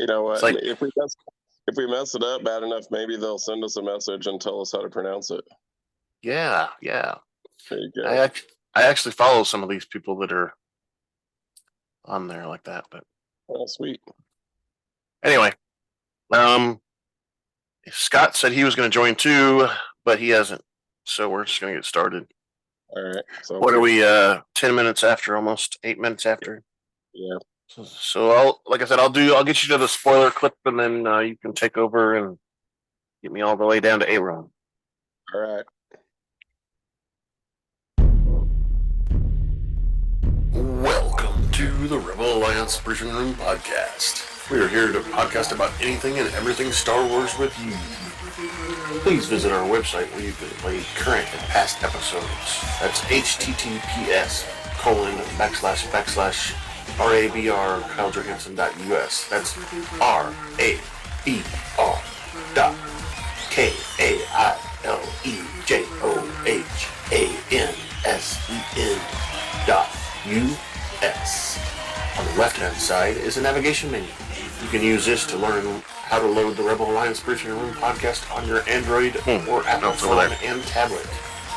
You know what? It's like, if we mess it up bad enough, maybe they'll send us a message and tell us how to pronounce it. yeah. There you go. I actually follow some of these people that are on there like that. But sweet. Anyway, Scott said he was going to join too, but he hasn't. So we're just going to get started. All right. So what are we? 10 minutes after, almost 8 minutes after. Yeah. So like I said, I'll get you to the spoiler clip, and then you can take over and get me all the way down to A-Run. All right. Welcome to the Rebel Alliance Briefing Room podcast. We are here to podcast about anything and everything Star Wars with you. Please visit our website where you can play current and past episodes. That's https://RABR.KaileJohansson.us. That's RABR.KaileJohansson.us. On the left-hand side is a navigation menu. You can use this to learn how to load the Rebel Alliance Briefing Room podcast on your Android or Apple phone and tablet.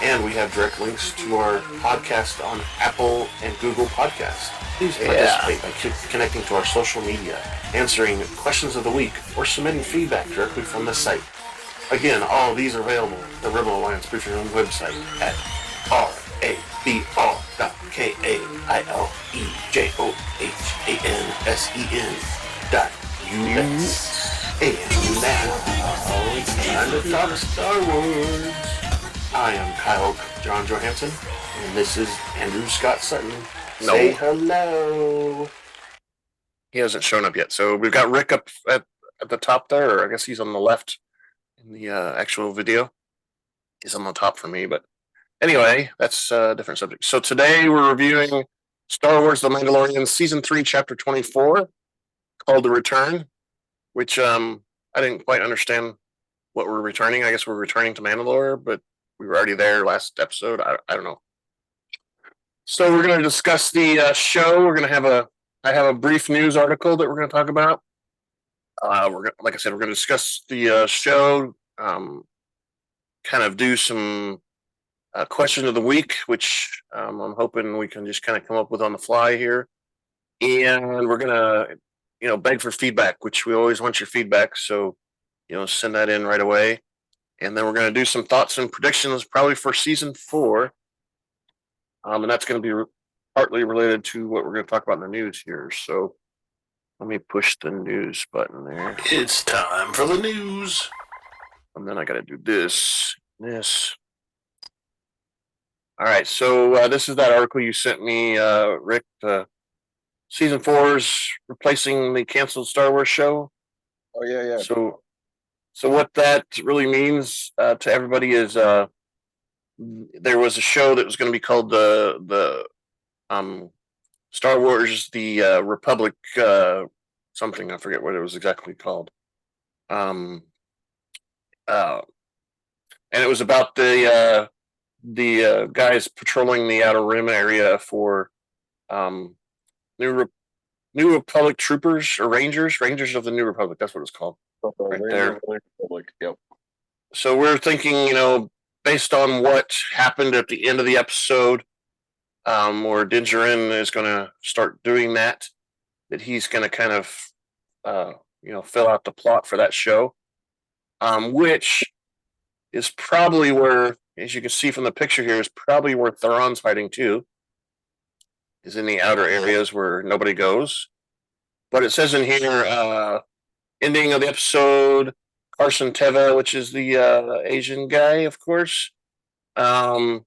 And we have direct links to our podcast on Apple and Google Podcasts. Please participate by connecting to our social media, answering questions of the week, or submitting feedback directly from the site. Again, all of these are available at the Rebel Alliance Briefing Room website at RABR.KAILEJOHANSEN.US. And now, it's time to talk Star Wars. I am Kyle John Johansson, and this is Andrew Scott Sutton. Say hello. He hasn't shown up yet, so we've got Rick up at the top there, or I guess he's on the left in the actual video. He's on the top for me, but anyway, that's a different subject. So today we're reviewing Star Wars The Mandalorian Season 3, Chapter 24, called The Return, which I didn't quite understand what we're returning. I guess we're returning to Mandalore, but we were already there last episode. I don't know. So we're going to discuss the show. We're going to I have a brief news article that we're going to talk about. Like I said, we're going to discuss the show, kind of do some question of the week, which I'm hoping we can just kind of come up with on the fly here. And we're going to, beg for feedback, which we always want your feedback. So, send that in right away. And then we're going to do some thoughts and predictions probably for Season 4. And that's going to be partly related to what we're going to talk about in the news here. So let me push the news button there. It's time for the news. And then I got to do this. All right. So this is that article you sent me, Rick. Season 4 is replacing the canceled Star Wars show. Oh, yeah. So what that really means to everybody is there was a show that was going to be called the Star Wars The Republic something. I forget what it was exactly called. And it was about the guys patrolling the Outer Rim area for New Republic troopers or Rangers of the New Republic. That's what it's called. Right there. Yep. So we're thinking, based on what happened at the end of the episode, where Djarin is going to start doing that he's going to kind of, fill out the plot for that show, which is probably where, as you can see from the picture here, is probably where Theron's hiding too, is in the outer areas where nobody goes. But it says in here, ending of the episode, Carson Teva, which is the Asian guy, of course. And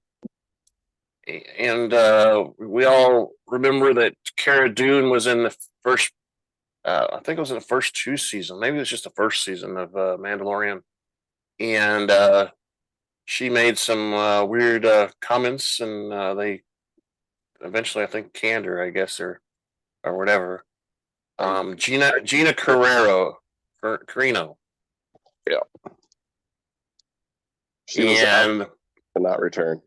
we all remember that Cara Dune was in the first, I think it was in the first 2 seasons. Maybe it was just the first season of Mandalorian. And she made some weird comments, and they eventually, I think, canned her, I guess, or whatever. Gina Carino. Yeah. She was out to not return.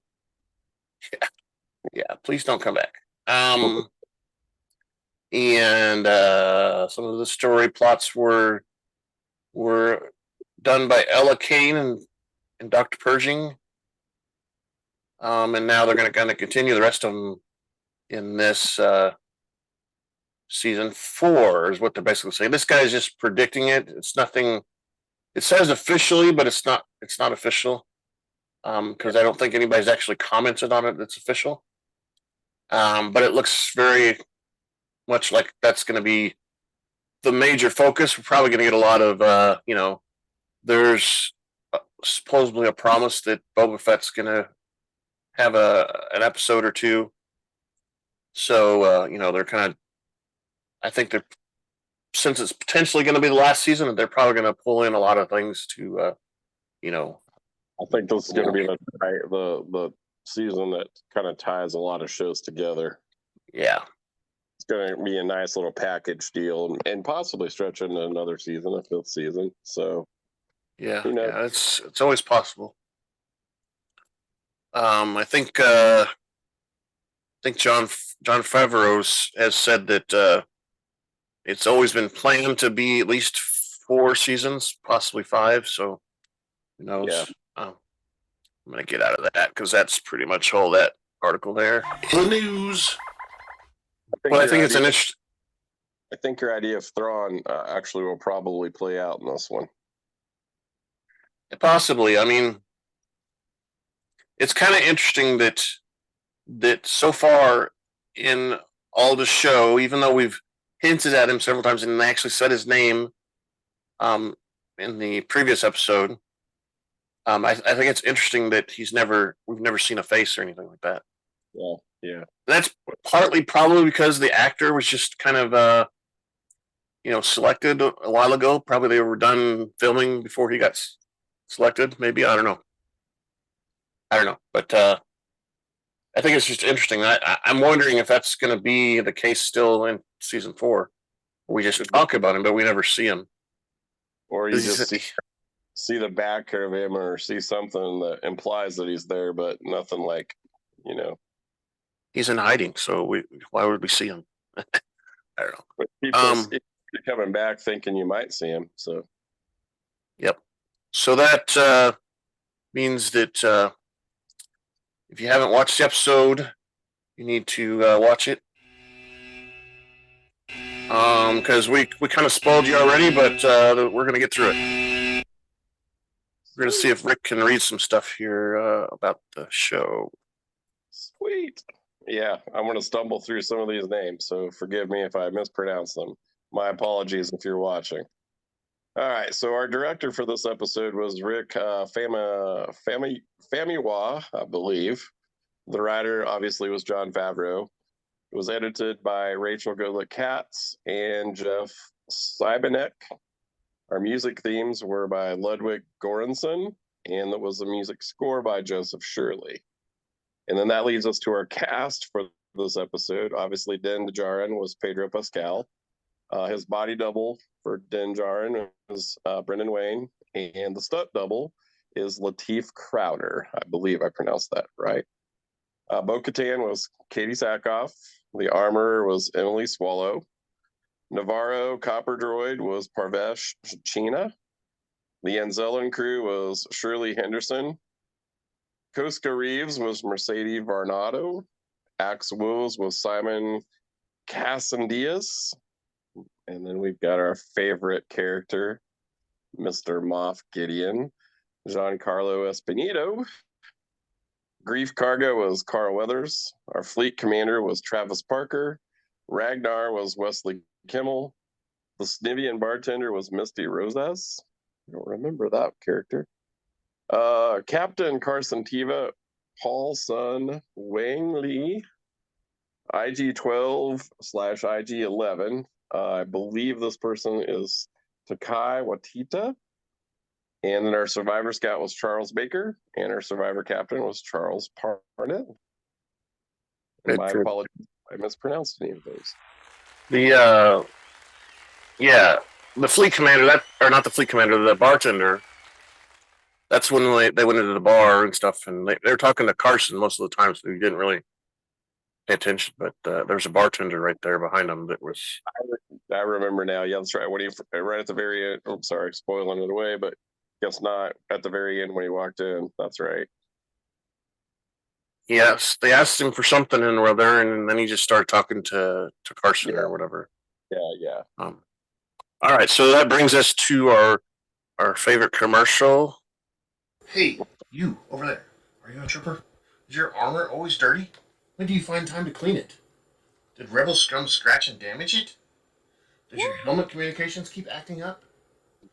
Yeah, please don't come back. and some of the story plots were done by Ella Kane and Dr. Pershing. And now they're going to kind of continue the rest of them in this season 4 is what they're basically saying. This guy's just predicting it. It's nothing. It says officially, but it's not. It's not official because I don't think anybody's actually commented on it. That's official. But it looks very much like that's going to be the major focus. We're probably going to get a lot of, there's supposedly a promise that Boba Fett's going to have an episode or two. So, they're kind of, I think they're, since it's potentially going to be the last season, they're probably going to pull in a lot of things to, I think this is going to be the season that kind of ties a lot of shows together. Yeah. It's going to be a nice little package deal and possibly stretch into another season, a 5th season. So, yeah, it's always possible. I think Jon Favreau has said that it's always been planned to be at least 4 seasons, possibly 5. So who knows? Yeah. I'm gonna get out of that because that's pretty much all that article there. The news. I think it's an interesting. I think your idea of Thrawn actually will probably play out in this one. Possibly. I mean, it's kind of interesting that so far in all the show, even though we've hinted at him several times and actually said his name in the previous episode, I think it's interesting that we've never seen a face or anything like that. Yeah. That's partly probably because the actor was just kind of selected a while ago. Probably they were done filming before he got selected. Maybe, I don't know. But I think it's just interesting. I'm wondering if that's going to be the case still in season 4. We just talk about him, but we never see him. Or you just see the back of him or see something that implies that he's there, but nothing like, He's in hiding, so why would we see him? I don't know. People coming back thinking you might see him. So, yep. So that means that if you haven't watched the episode, you need to watch it. Because we kind of spoiled you already, but we're going to get through it. We're going to see if Rick can read some stuff here about the show. Sweet. Yeah, I'm going to stumble through some of these names, so forgive me if I mispronounce them. My apologies if you're watching. All right, so our director for this episode was Rick Famuyiwa, I believe. The writer, obviously, was Jon Favreau. It was edited by Racheal Goodlett Katz and Jeff Seibenick. Our music themes were by Ludwig Goransson, and there was a music score by Joseph Shirley. And then that leads us to our cast for this episode. Obviously, Din Djarin was Pedro Pascal. His body double for Din Djarin is Brendan Wayne, and the stunt double is Lateef Crowder. I believe I pronounced that right. Bo-Katan was Katie Sackhoff. The Armour was Emily Swallow. Navarro Copper Droid was Parvesh Cheena. The Anzellan crew was Shirley Henderson. Koska Reeves was Mercedes Varndo. Axe Wolves was Simon Cassandias. And then we've got our favorite character, Mr. Moff Gideon, Giancarlo Esposito. Grief Cargo was Carl Weathers. Our fleet commander was Travis Parker. Ragnar was Wesley Kimmel. The Snivian bartender was Misty Rosas. I don't remember that character. Captain Carson Teva, Paul Sun Wang Lee, IG-12/IG-11. I believe this person is Takai Watita. And then our survivor scout was Charles Baker, and our survivor captain was Charles Parnell. My apologies if I mispronounced any of those. The fleet commander, the bartender, that's when they went into the bar and stuff, and they were talking to Carson most of the time, so he didn't really pay attention, but there's a bartender right there behind him that was. I remember now. Yeah, that's right. When he right at the very end. Oh, sorry, spoiling it away, but guess not. At the very end when he walked in. That's right. Yes, they asked him for something and we're there, and then he just started talking to Carson or whatever. Yeah. All right, so that brings us to our favorite commercial. Hey, you over there. Are you a trooper? Is your armor always dirty? When do you find time to clean it? Did rebel scum scratch and damage it? Does your helmet communications keep acting up?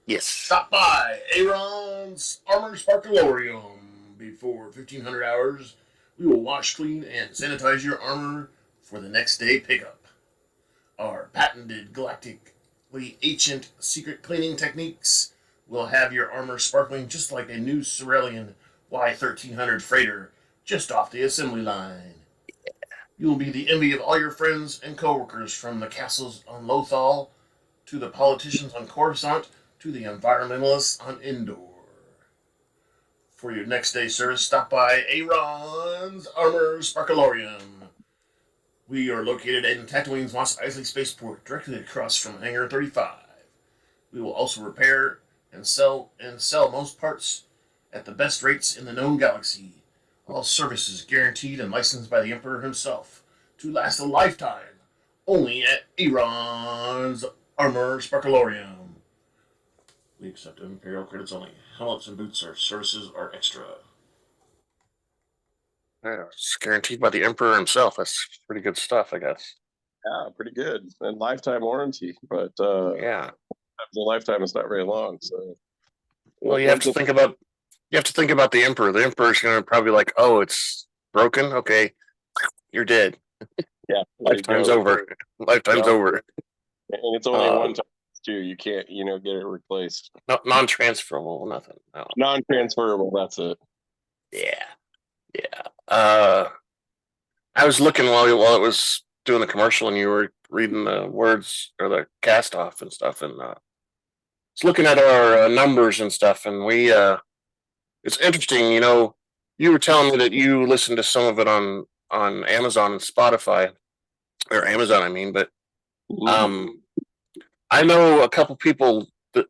Yes. Stop by Aaron's Armour Sparkalorium before 1500 hours. We will wash, clean, and sanitize your armor for the next day pickup. Our patented galactically ancient secret cleaning techniques will have your armor sparkling just like a new Cerealian Y1300 freighter just off the assembly line. You will be the envy of all your friends and coworkers, from the castles on Lothal to the politicians on Coruscant to the environmentalists on Endor. For your next day service, stop by Aaron's Armour Sparkalorium. We are located in Tatooine's Mos Eisley Spaceport, directly across from Hangar 35. We will also repair and sell most parts at the best rates in the known galaxy. All services guaranteed and licensed by the Emperor himself to last a lifetime. Only at Aaron's Armour Sparkalorium. We accept Imperial credits only. Helmets and boots services are extra. Yeah, it's guaranteed by the Emperor himself. That's pretty good stuff, I guess. Yeah, pretty good. And lifetime warranty, but yeah, the lifetime is not very long. So, well, you have to think about the Emperor. The Emperor's going to probably like, oh, it's broken. Okay, you're dead. Yeah, lifetime's over. Lifetime's over. And it's only one time too. You can't, get it replaced. No, non-transferable, nothing. No. Non-transferable. That's it. Yeah. I was looking while it was doing the commercial, and you were reading the words or the cast off and stuff, and was looking at our numbers and stuff, and we it's interesting. You were telling me that you listened to some of it on Amazon and Spotify, or Amazon, I mean, but I know a couple people that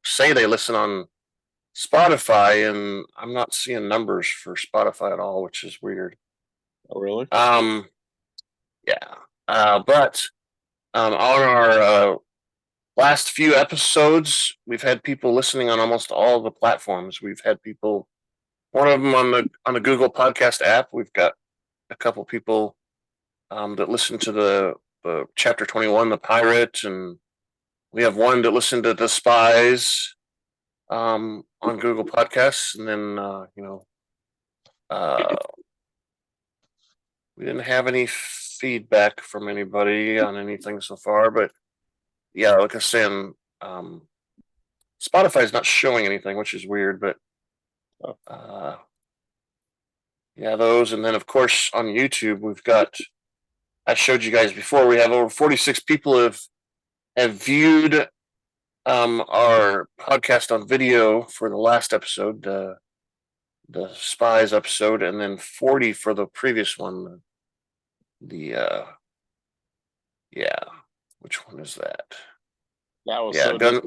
say they listen on Spotify, and I'm not seeing numbers for Spotify at all, which is weird. Oh, really? Yeah. But on our last few episodes, we've had people listening on almost all the platforms. We've had people, one of them on the Google Podcast app. We've got a couple people that listen to the Chapter 21, the Pirate, and we have one that listened to the Spies on Google Podcasts, and then we didn't have any feedback from anybody on anything so far, but yeah, like I was saying, Spotify's not showing anything, which is weird, but yeah, those, and then of course on YouTube we've got, I showed you guys before, we have over 46 people have viewed our podcast on video for the last episode, the Spies episode, and then 40 for the previous one. Which one is that? That was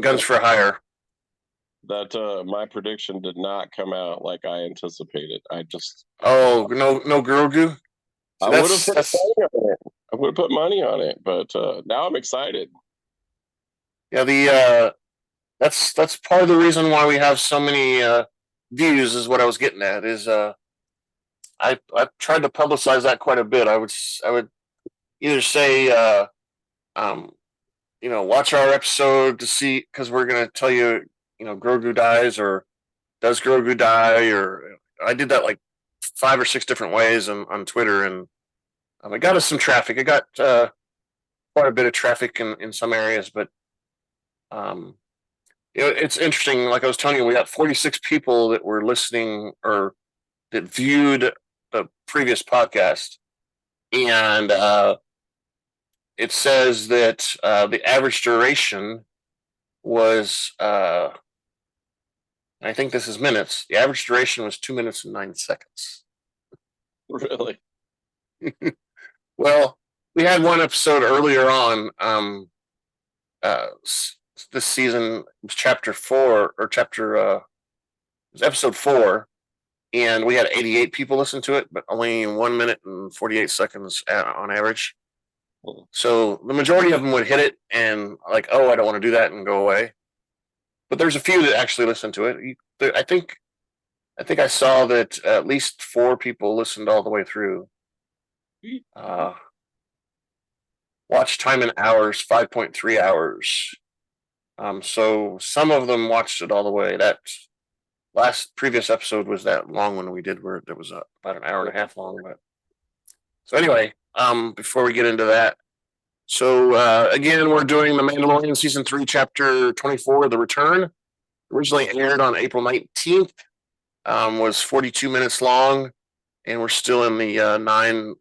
Guns for Hire. That my prediction did not come out like I anticipated. I just no Grogu. So I would have put money on it, but now I'm excited. Yeah, that's part of the reason why we have so many views. Is what I was getting at. Is I tried to publicize that quite a bit. I would either say watch our episode to see, because we're gonna tell you, Grogu dies, or does Grogu die, or I did that like 5 or 6 different ways on Twitter, and I got us some traffic. I got quite a bit of traffic in some areas, but it's interesting. Like I was telling you, we got 46 people that were listening or that viewed the previous podcast, and it says that the average duration was, I think this is minutes. The average duration was 2 minutes and 9 seconds. Really? Well, we had one episode earlier on. This season was chapter 4 or chapter. It was episode 4, and we had 88 people listen to it, but only 1 minute and 48 seconds on average. So the majority of them would hit it and like, oh, I don't want to do that, and go away. But there's a few that actually listen to it. I think I saw that at least 4 people listened all the way through. Watch time in hours, 5.3 hours. So some of them watched it all the way. That previous episode was that long one we did where it was about an hour and a half long. But so anyway, before we get into that, so again, we're doing The Mandalorian Season 3, Chapter 24, The Return. Originally aired on April 19th, was 42 minutes long, and we're still in the 9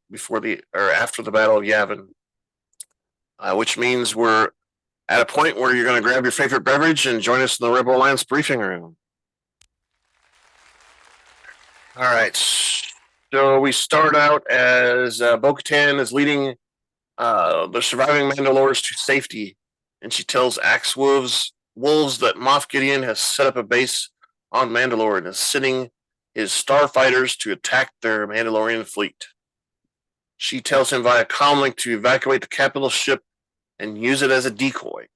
after the Battle of Yavin, which means we're at a point where you're going to grab your favorite beverage and join us in the Rebel Alliance briefing room. All right, so we start out as Bo-Katan is leading the surviving Mandalorians to safety, and she tells Axe Wolves that Moff Gideon has set up a base on Mandalore and is sending his starfighters to attack their Mandalorian fleet. She tells him via comlink to evacuate the capital ship and use it as a decoy.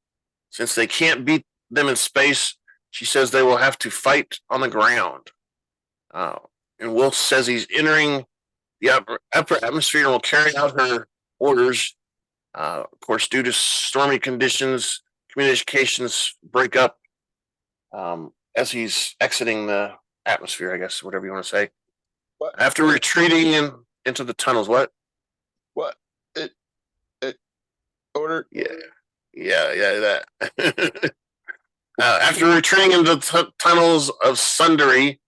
Since they can't beat them in space, she says they will have to fight on the ground. And Wolf says he's entering the upper atmosphere and will carry out her orders. Of course, due to stormy conditions, communications break up as he's exiting the atmosphere, I guess, whatever you want to say. What? After retreating into the tunnels, what? Order? Yeah, that. After retreating into the tunnels of Sundari,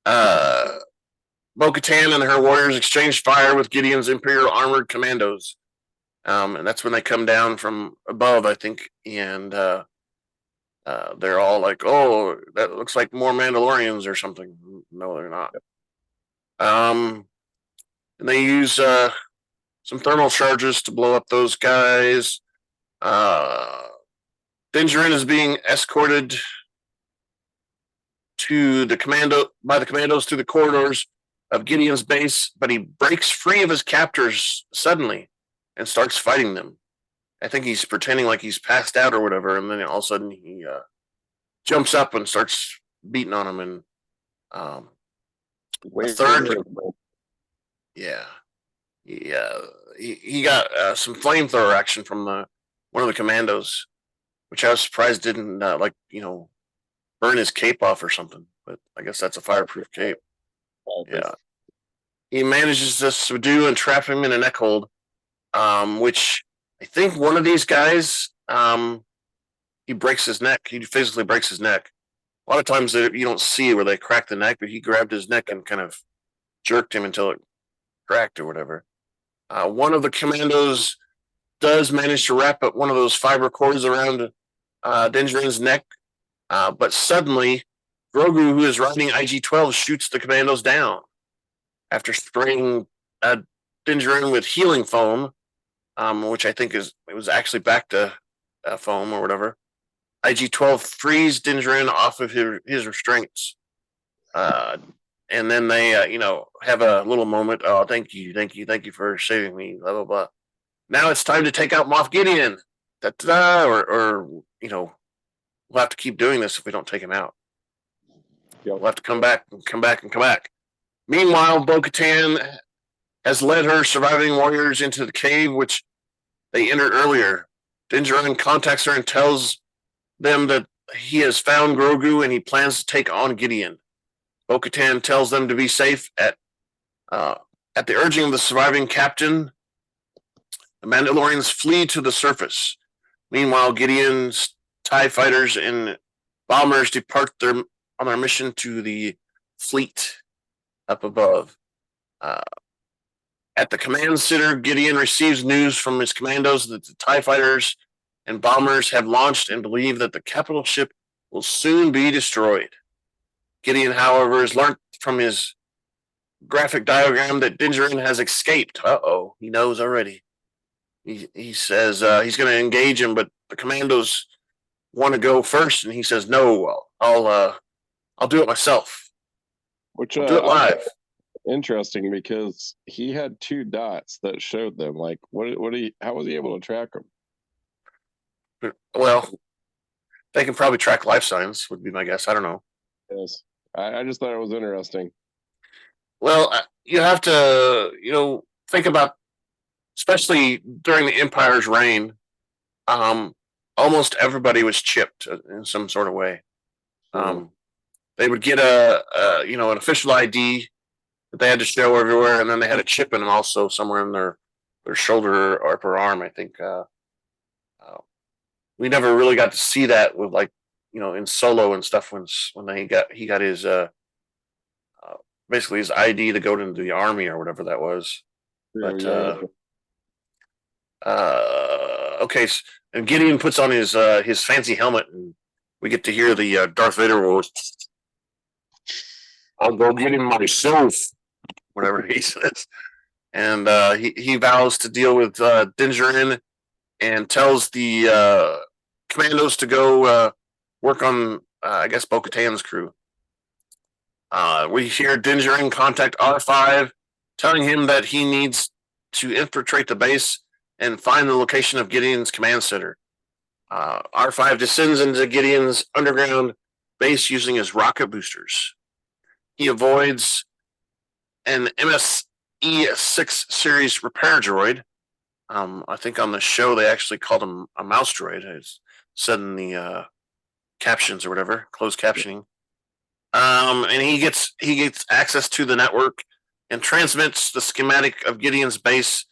Bo-Katan and her warriors exchange fire with Gideon's Imperial armored commandos. And that's when they come down from above, I think, and they're all like, oh, that looks like more Mandalorians or something. No, they're not. And they use some thermal charges to blow up those guys. Djarin is being escorted by the commandos through the corridors of Gideon's base, but he breaks free of his captors suddenly and starts fighting them. I think he's pretending like he's passed out or whatever, and then all of a sudden he jumps up and starts beating on him. And he got some flamethrower action from one of the commandos, which I was surprised didn't burn his cape off or something. But I guess that's a fireproof cape. Yeah. He manages to subdue and trap him in a neck hold, which I think one of these guys, he breaks his neck. He physically breaks his neck. A lot of times you don't see where they crack the neck, but he grabbed his neck and kind of jerked him until it cracked or whatever. One of the commandos does manage to wrap up one of those fiber cords around Djarin's neck, but suddenly Grogu, who is riding IG-12, shoots the commandos down after spraying Djarin with healing foam, which I think it was actually back to foam or whatever. IG-12 frees Djarin off of his restraints, and then they have a little moment. Oh, thank you for saving me. Blah blah blah. Now it's time to take out Moff Gideon. Or we'll have to keep doing this if we don't take him out. We'll have to come back. Meanwhile, Bo-Katan has led her surviving warriors into the cave, which they entered earlier. Djarin contacts her and tells them that he has found Grogu and he plans to take on Gideon. Bo-Katan tells them to be safe at the urging of the surviving captain. The Mandalorians flee to the surface. Meanwhile, Gideon's TIE fighters and bombers depart on their mission to the fleet up above. At the command center, Gideon receives news from his commandos that the TIE fighters and bombers have launched and believe that the capital ship will soon be destroyed. Gideon, however, has learned from his graphic diagram that Djarin has escaped. He knows already. He says he's going to engage him, but the commandos want to go first, and he says, "No, I'll do it myself. Which I'll do it live." Interesting, because he had 2 dots that showed them. Like, how was he able to track them? Well, they can probably track life signs, would be my guess. I don't know. Yes, I just thought it was interesting. Well, you have to, think about, especially during the Empire's reign, almost everybody was chipped in some sort of way. They would get an official ID that they had to show everywhere, and then they had a chip in them also somewhere in their shoulder or upper arm. I think we never really got to see that with, like, in Solo and stuff when he got his basically his ID to go into the army or whatever that was. But okay, and Gideon puts on his fancy helmet, and we get to hear the Darth Vader voice. "I'll go get him myself," whatever he says, and he vows to deal with Djarin and tells the commandos to go work on, I guess, Bo-Katan's crew. We hear Djarin contact R5, telling him that he needs to infiltrate the base and find the location of Gideon's command center. R5 descends into Gideon's underground base using his rocket boosters. He avoids an MSE-6 series repair droid. I think on the show they actually called him a mouse droid. It's said in the captions or whatever, closed captioning. And he gets access to the network and transmits the schematic of Gideon's base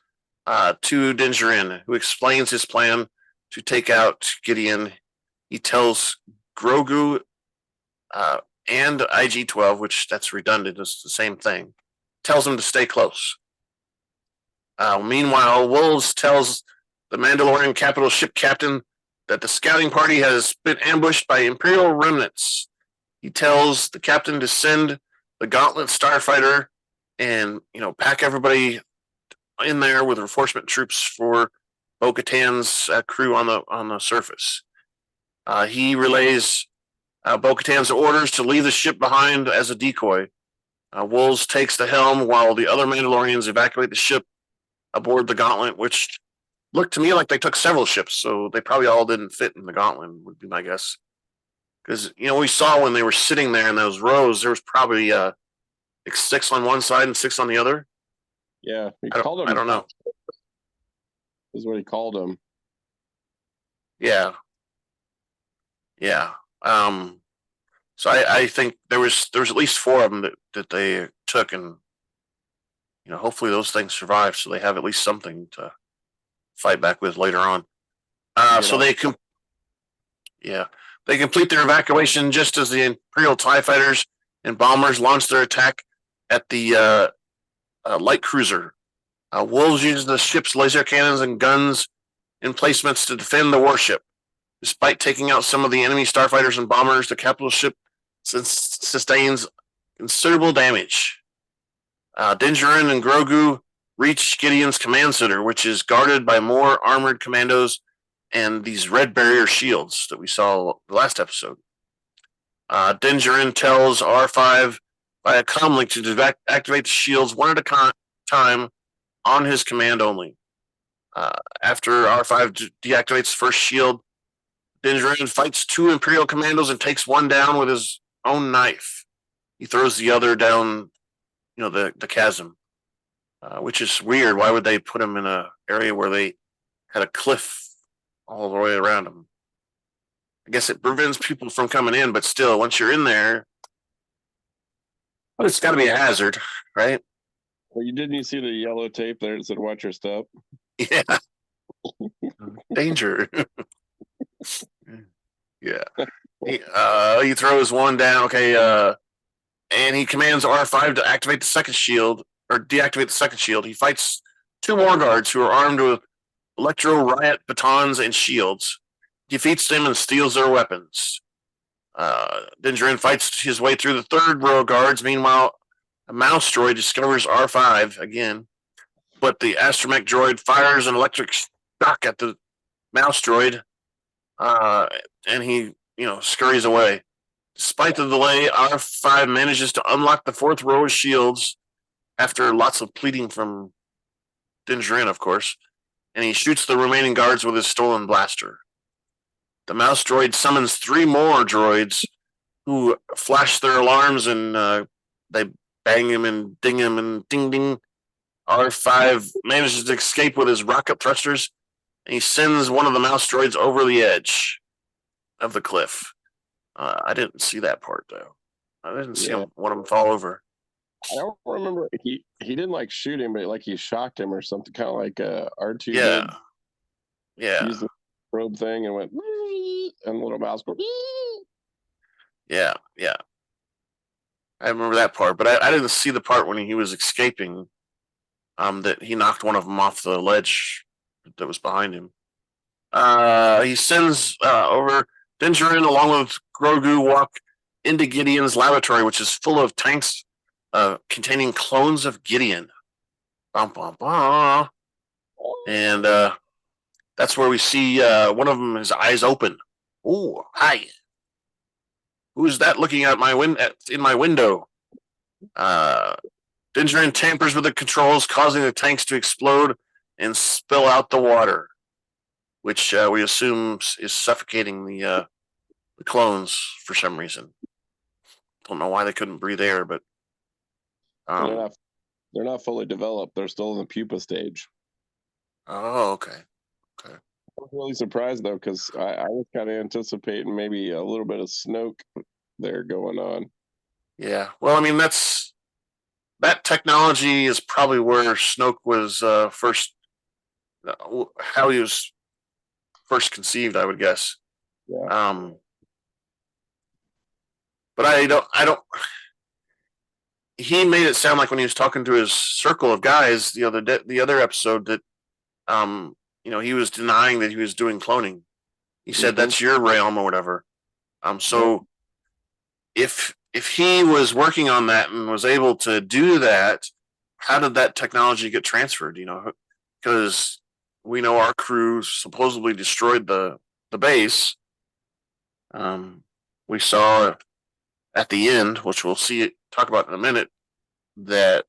to Djarin, who explains his plan to take out Gideon. He tells Grogu and IG-12, which that's redundant, it's the same thing, tells him to stay close. Meanwhile, Wolves tells the Mandalorian capital ship captain that the scouting party has been ambushed by Imperial remnants. He tells the captain to send the Gauntlet starfighter and, pack everybody in there with reinforcement troops for Bo-Katan's crew on the surface. He relays Bo-Katan's orders to leave the ship behind as a decoy. Wolves takes the helm while the other Mandalorians evacuate the ship aboard the Gauntlet, which looked to me like they took several ships, so they probably all didn't fit in the Gauntlet, would be my guess. Because, we saw when they were sitting there in those rows, there was probably 6 on one side and 6 on the other. Yeah, I don't know. Is what he called them. Yeah. So I think there was at least 4 of them that they took, and hopefully those things survive, so they have at least something to fight back with later on. So they complete their evacuation just as the Imperial TIE fighters and bombers launch their attack at the light cruiser. Wolves use the ship's laser cannons and guns emplacements to defend the warship. Despite taking out some of the enemy starfighters and bombers, the capital ship sustains considerable damage. Djarin and Grogu reach Gideon's command center, which is guarded by more armored commandos and these red barrier shields that we saw the last episode. Djarin tells R5 by a comlink to activate the shields one at a time on his command only. After R5 deactivates the first shield, Djarin fights 2 Imperial commandos and takes one down with his own knife. He throws the other down, the chasm, which is weird. Why would they put him in an area where they had a cliff all the way around him? I guess it prevents people from coming in, but still, once you're in there, it's got to be a hazard, right? Well, you see the yellow tape there that said "Watch your step"? Yeah. Danger. Yeah. He throws one down. Okay. And he commands R5 to activate the second shield, or deactivate the second shield. He fights 2 more guards who are armed with electro riot batons and shields, defeats them and steals their weapons. Djarin fights his way through the 3rd row of guards. Meanwhile, A mouse droid discovers R5 again, but the astromech droid fires an electric shock at the mouse droid, and he, scurries away. Despite the delay, R5 manages to unlock the fourth row of shields after lots of pleading from Djarin, of course, and he shoots the remaining guards with his stolen blaster. The mouse droid summons 3 more droids who flash their alarms, and they bang him and ding him and ding ding. R5 manages to escape with his rocket thrusters, and he sends one of the mouse droids over the edge of the cliff. I didn't see that part, though. I didn't see one of them fall over. I don't remember. He didn't like shoot him, but like he shocked him or something, kind of like R2 Yeah. did. Yeah. Used the probe thing and went, and the little mouse go. Yeah. I remember that part, but I didn't see the part when he was escaping. That he knocked one of them off the ledge that was behind him. He sends over Djarin along with Grogu walk into Gideon's laboratory, which is full of tanks containing clones of Gideon. Bum, bum, bum. And that's where we see one of them, his eyes open. Oh, hi. Who's that looking at in my window? Djarin tampers with the controls, causing the tanks to explode and spill out the water, which we assume is suffocating the clones for some reason. Don't know why they couldn't breathe air, but they're not fully developed. They're still in the pupa stage. Oh, okay. I was really surprised though, because I was kind of anticipating maybe a little bit of Snoke there going on. Yeah. Well, I mean, that technology is probably where Snoke was first, how he was first conceived, I would guess. Yeah. But I don't. He made it sound like when he was talking to his circle of guys the other episode that, he was denying that he was doing cloning. He said that's your realm or whatever. So if he was working on that and was able to do that, how did that technology get transferred? Because we know our crew supposedly destroyed the base. We saw at the end, which we'll talk about in a minute, that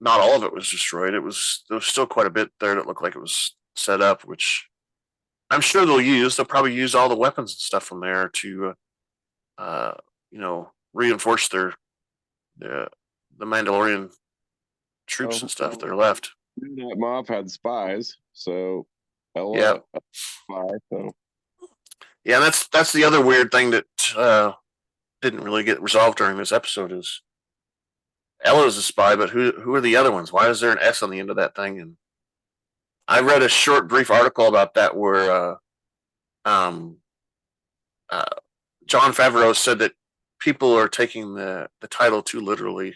not all of it was destroyed. There was still quite a bit there that looked like it was set up, which I'm sure they'll probably use all the weapons and stuff from there to reinforce the Mandalorian troops and stuff that are left. That Moff had spies, so yeah. Spy, so. Yeah, that's the other weird thing that didn't really get resolved during this episode is Ella's a spy, but who are the other ones? Why is there an S on the end of that thing? And I read a short, brief article about that where Jon Favreau said that people are taking the title too literally.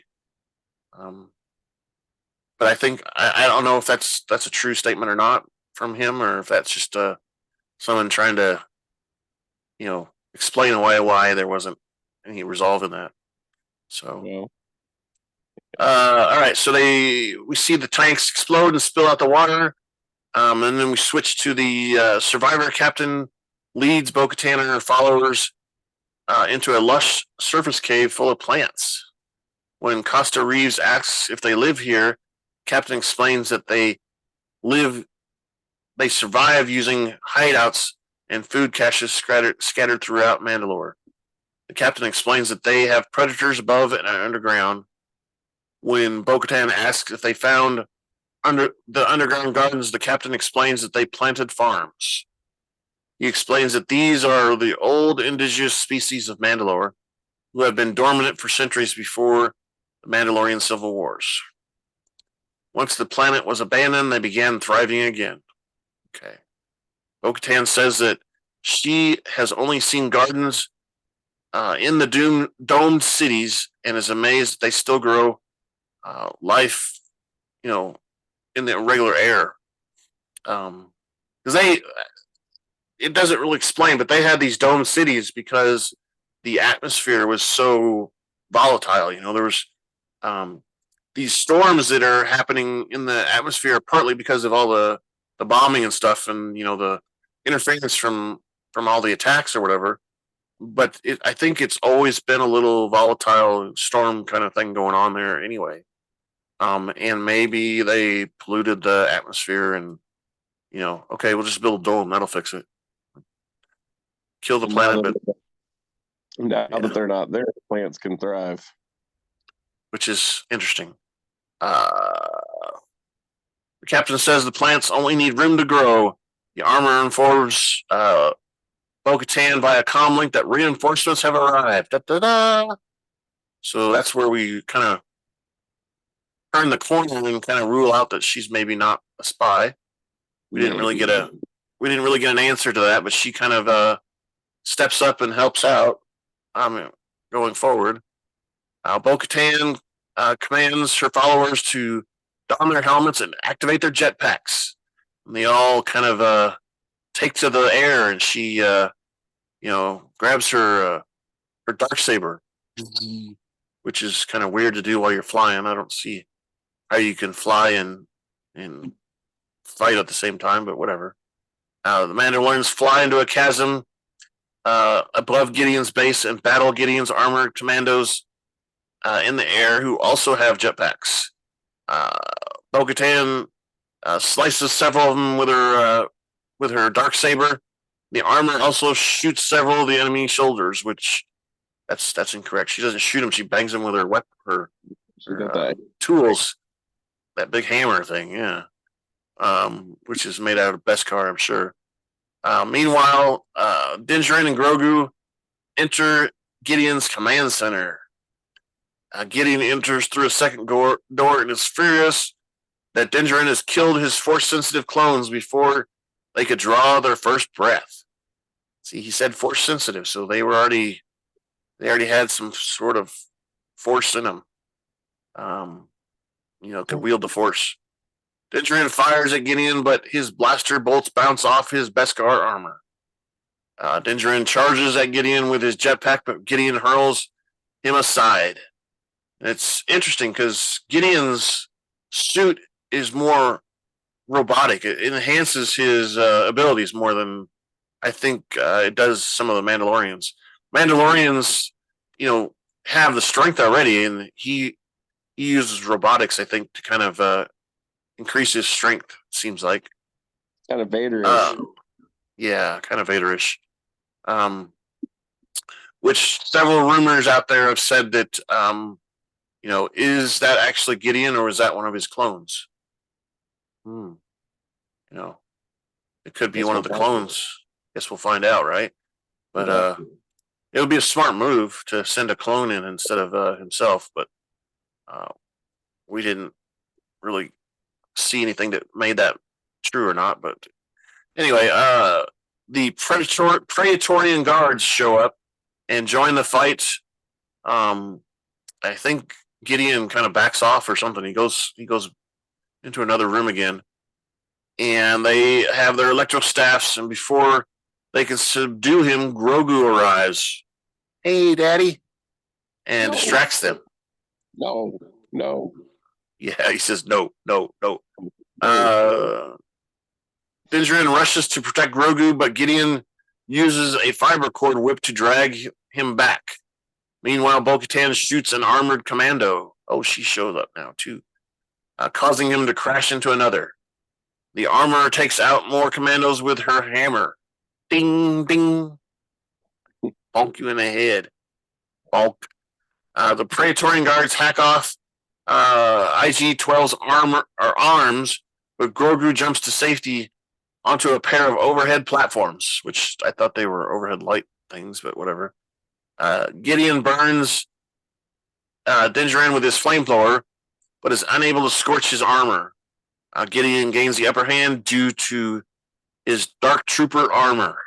But I think I don't know if that's a true statement or not from him, or if that's just someone trying to explain away why there wasn't any resolve in that. So, all right. So we see the tanks explode and spill out the water, and then we switch to the survivor captain leads Bo-Katan and her followers into a lush surface cave full of plants. When Costa Reeves asks if they live here, Captain explains that they survive using hideouts and food caches scattered throughout Mandalore. The captain explains that they have predators above and underground. When Bo-Katan asks if they found the underground gardens, the captain explains that they planted farms. He explains that these are the old indigenous species of Mandalore who have been dormant for centuries before the Mandalorian Civil Wars. Once the planet was abandoned, they began thriving again. Okay. Bo-Katan says that she has only seen gardens in the domed cities and is amazed they still grow life, in the regular air. Because it doesn't really explain, but they had these domed cities because the atmosphere was so volatile. There was these storms that are happening in the atmosphere are partly because of all the bombing and stuff, and the interference from all the attacks or whatever. But I think it's always been a little volatile storm kind of thing going on there anyway. And maybe they polluted the atmosphere, and okay, we'll just build a dome, that'll fix it. Kill the planet, but now that they're not there, plants can thrive, which is interesting. The captain says the plants only need room to grow. The armor informs Bo-Katan via comlink that reinforcements have arrived. Da, da, da. So that's where we kind of turn the corner and kind of rule out that she's maybe not a spy. We didn't really get an answer to that, but she kind of steps up and helps out. Going forward, Bo-Katan commands her followers to don their helmets and activate their jetpacks. And they all kind of take to the air, and she, grabs her Darksaber, which is kind of weird to do while you're flying. I don't see how you can fly and fight at the same time, but whatever. The Mandalorians fly into a chasm above Gideon's base and battle Gideon's armored commandos in the air, who also have jetpacks. Bo-Katan slices several of them with her Darksaber. The armor also shoots several of the enemy's shoulders, which that's incorrect. She doesn't shoot them; she bangs them with her weapon, her tools. That big hammer thing, yeah. Which is made out of Beskar, I'm sure. Meanwhile, Djarin and Grogu enter Gideon's command center. Gideon enters through a second door and is furious that Djarin has killed his force-sensitive clones before they could draw their first breath. See, he said force-sensitive, so they already had some sort of force in them. Could wield the force. Djarin fires at Gideon, but his blaster bolts bounce off his Beskar armor. Djarin charges at Gideon with his jetpack, but Gideon hurls him aside. And it's interesting because Gideon's suit is more robotic. It enhances his abilities more than I think it does some of the Mandalorians. Mandalorians, have the strength already, and he uses robotics, I think, to kind of increase his strength, seems like. Kind of Vader-ish. Yeah, kind of Vader-ish. Which several rumors out there have said that, is that actually Gideon or is that one of his clones? It could be one of the clones. Guess we'll find out, right? But it would be a smart move to send a clone in instead of himself, but we didn't really see anything that made that true or not. But anyway, the Praetorian guards show up and join the fight. I think Gideon kind of backs off or something. He goes into another room again, and they have their electro staffs. And before they can subdue him, Grogu arrives. Hey, Daddy, and distracts them. No. Yeah, he says no. Djarin rushes to protect Grogu, but Gideon uses a fiber cord whip to drag him back. Meanwhile, Bo-Katan shoots an armored commando. Oh, she shows up now, too. Causing him to crash into another. The armor takes out more commandos with her hammer. Ding, ding. Bonk you in the head. Bonk. The Praetorian guards hack off IG-12's arms, but Grogu jumps to safety onto a pair of overhead platforms, which I thought they were overhead light things, but whatever. Gideon burns Djarin with his flamethrower, but is unable to scorch his armor. Gideon gains the upper hand due to his Dark Trooper armor.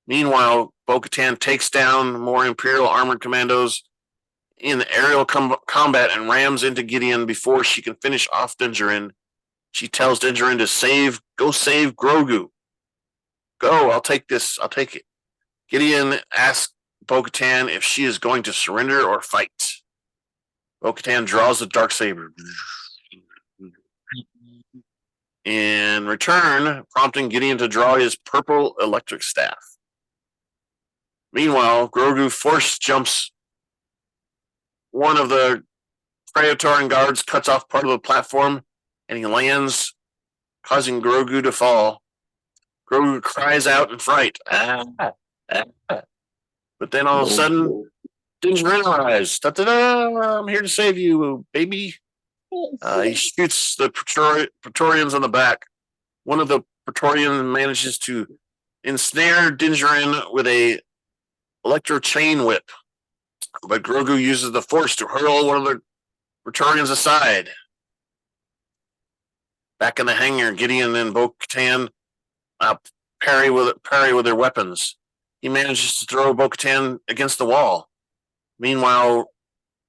Meanwhile, Bo-Katan takes down more Imperial armored commandos in aerial combat and rams into Gideon before she can finish off Djarin. She tells Djarin to go save Grogu. Go, I'll take this. I'll take it. Gideon asks Bo-Katan if she is going to surrender or fight. Bo-Katan draws the Darksaber. In return, prompting Gideon to draw his purple electric staff. Meanwhile, Grogu force jumps one of the Praetorian guards, cuts off part of the platform, and he lands, causing Grogu to fall. Grogu cries out in fright. But then all of a sudden, Djarin arrives. Da-da-da, I'm here to save you, baby. He shoots the Praetorians on the back. One of the Praetorians manages to ensnare Djarin with a electro chain whip, but Grogu uses the Force to hurl one of the Praetorians aside. Back in the hangar, Gideon and Bo-Katan parry with their weapons. He manages to throw Bo-Katan against the wall. Meanwhile,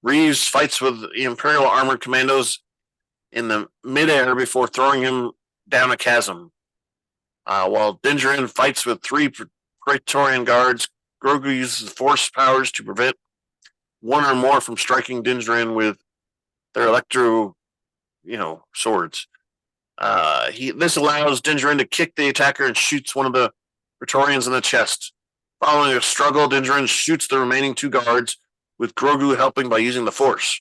Reeves fights with the Imperial armored commandos in the midair before throwing him down a chasm. While Djarin fights with 3 Praetorian guards, Grogu uses Force powers to prevent one or more from striking Djarin with their electro, swords. This allows Djarin to kick the attacker and shoots one of the Praetorians in the chest. Following a struggle, Djarin shoots the remaining 2 guards, with Grogu helping by using the Force.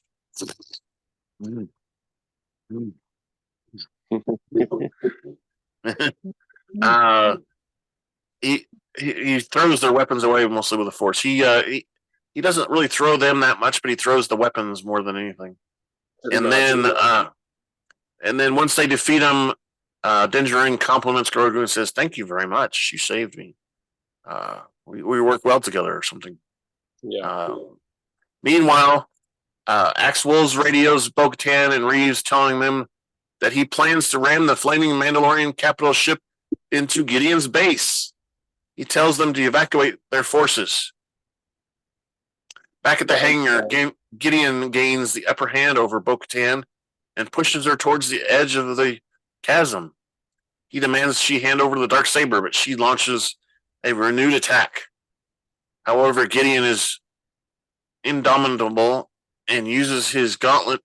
He throws their weapons away mostly with the Force. He doesn't really throw them that much, but he throws the weapons more than anything. And then once they defeat him, Djarin compliments Grogu and says, "Thank you very much. You saved me. We work well together," or something. Yeah. Meanwhile, Axe Wolves radios Bo-Katan and Reeves, telling them that he plans to ram the flaming Mandalorian capital ship into Gideon's base. He tells them to evacuate their forces. Back at the hangar, Gideon gains the upper hand over Bo-Katan and pushes her towards the edge of the chasm. He demands she hand over the Darksaber, but she launches a renewed attack. However, Gideon is indomitable and uses his gauntlet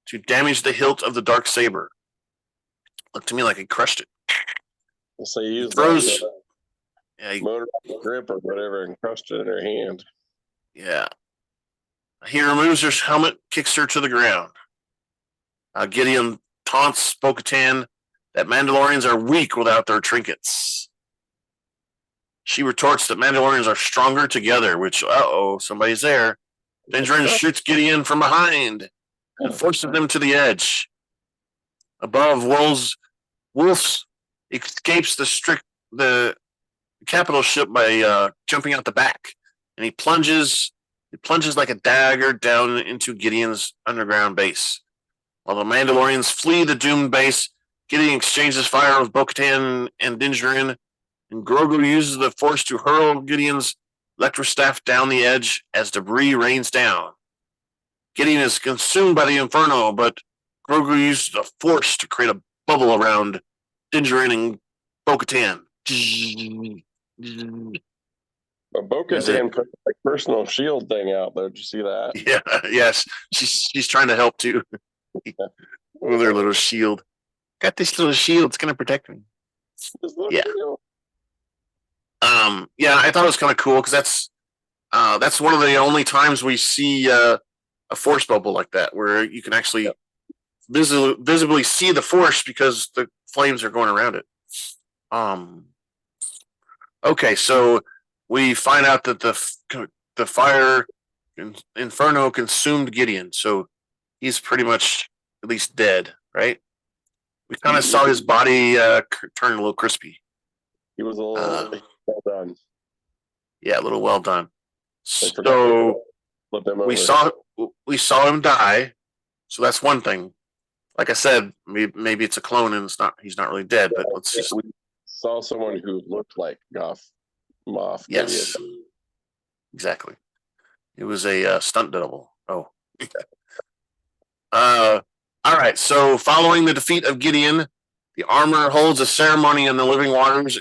to damage the hilt of the Darksaber. Looked to me like he crushed it. So he used throws, motor grip or whatever and crushed it in her hand. Yeah. He removes her helmet, kicks her to the ground. Gideon taunts Bo-Katan that Mandalorians are weak without their trinkets. She retorts that Mandalorians are stronger together, which, somebody's there. Djarin shoots Gideon from behind and forces them to the edge. Above, Wolf escapes the capital ship by jumping out the back, and he plunges like a dagger down into Gideon's underground base. While the Mandalorians flee the doomed base, Gideon exchanges fire with Bo-Katan and Djarin, and Grogu uses the Force to hurl Gideon's electrostaff down the edge as debris rains down. Gideon is consumed by the Inferno, but Grogu uses the Force to create a bubble around Djarin and Bo-Katan. But Bo-Katan put a personal shield thing out there. Did you see that? Yeah, yes. She's trying to help too. With her little shield. Got this little shield, it's gonna protect me. Yeah. Shield. Yeah, I thought it was kind of cool because that's one of the only times we see a Force bubble like that, where you can actually visibly see the Force because the flames are going around it. Okay, so we find out that the fire Inferno consumed Gideon, so he's pretty much at least dead, right? We kind of saw his body turn a little crispy. He was a little well done. Yeah, a little well done. So we saw him die. So that's one thing. Like I said, maybe it's a clone and he's not really dead. But let's just. We saw someone who looked like Moff. Yes, exactly. It was a stunt double. Oh. All right. So following the defeat of Gideon, the Armour holds a ceremony in the living waters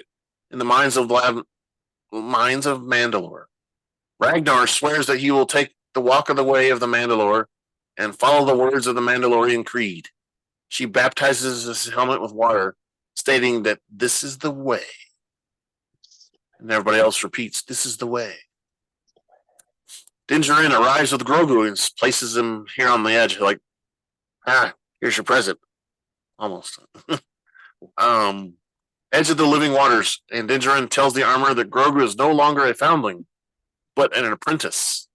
in the mines of Mandalore. Ragnar swears that he will take the walk of the way of the Mandalore and follow the words of the Mandalorian creed. She baptizes his helmet with water, stating that this is the way. And everybody else repeats, this is the way. Djarin arrives with Grogu and places him here on the edge, like, here's your present. Almost. Edge of the living waters, and Djarin tells the Armour that Grogu is no longer a foundling, but an apprentice.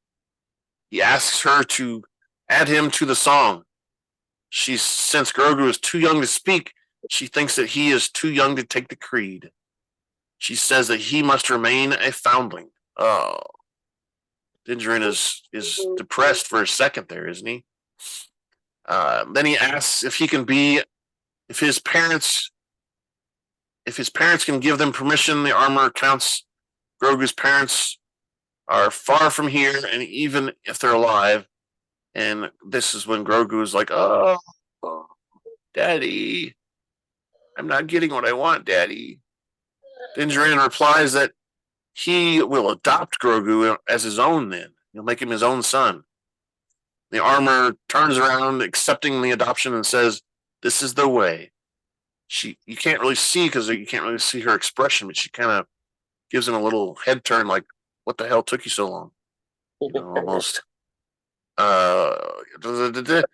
He asks her to add him to the song. Since Grogu is too young to speak, she thinks that he is too young to take the creed. She says that he must remain a foundling. Oh. Djarin is depressed for a second there, isn't he? Then he asks if his parents can give them permission. The Armour counts Grogu's parents are far from here, and even if they're alive, and this is when Grogu is like, oh, Daddy, I'm not getting what I want, Daddy. Djarin replies that he will adopt Grogu as his own then. He'll make him his own son. The Armour turns around, accepting the adoption, and says, this is the way. You can't really see because you can't really see her expression, but she kind of gives him a little head turn like, what the hell took you so long? Almost. The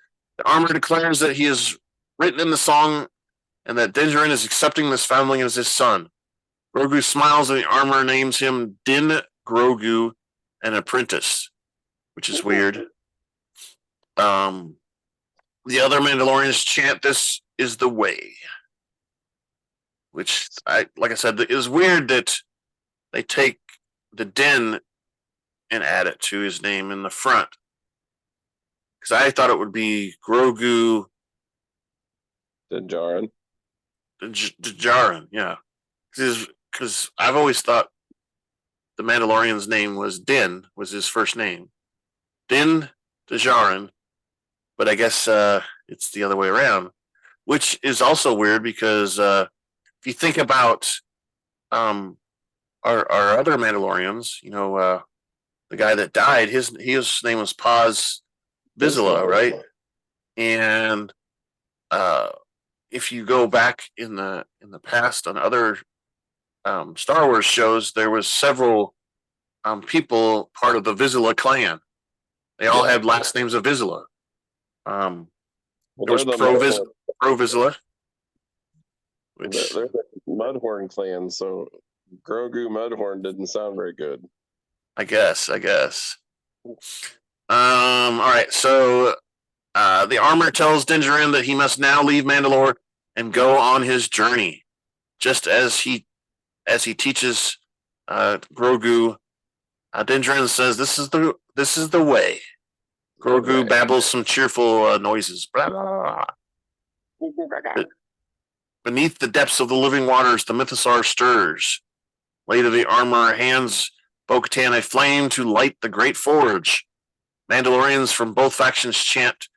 Armour declares that he is written in the song and that Djarin is accepting this foundling as his son. Grogu smiles and the Armour names him Din Grogu, an apprentice, which is weird. The other Mandalorians chant, this is the way. Which, like I said, it is weird that they take the Din and add it to his name in the front. Because I thought it would be Grogu Djarin. Djarin, yeah. Because I've always thought the Mandalorian's name was Din, was his first name. Din Djarin, but I guess it's the other way around, which is also weird because if you think about our other Mandalorians, the guy that died, his name was Paz Vizsla, right? And if you go back in the past on other Star Wars shows, there was several people part of the Vizsla clan. They all had last names of Vizsla. There was Pro Vizsla. They're the Mudhorn clan, so Grogu Mudhorn didn't sound very good. I guess. All right, so the Armour tells Djarin that he must now leave Mandalore and go on his journey, just as he teaches Grogu. Djarin says, "This is the way." Grogu babbles some cheerful noises. Blah, blah, blah. Beneath the depths of the living waters, the mythosaur stirs. Later, the Armour hands Bo-Katan a flame to light the great forge. Mandalorians from both factions chant,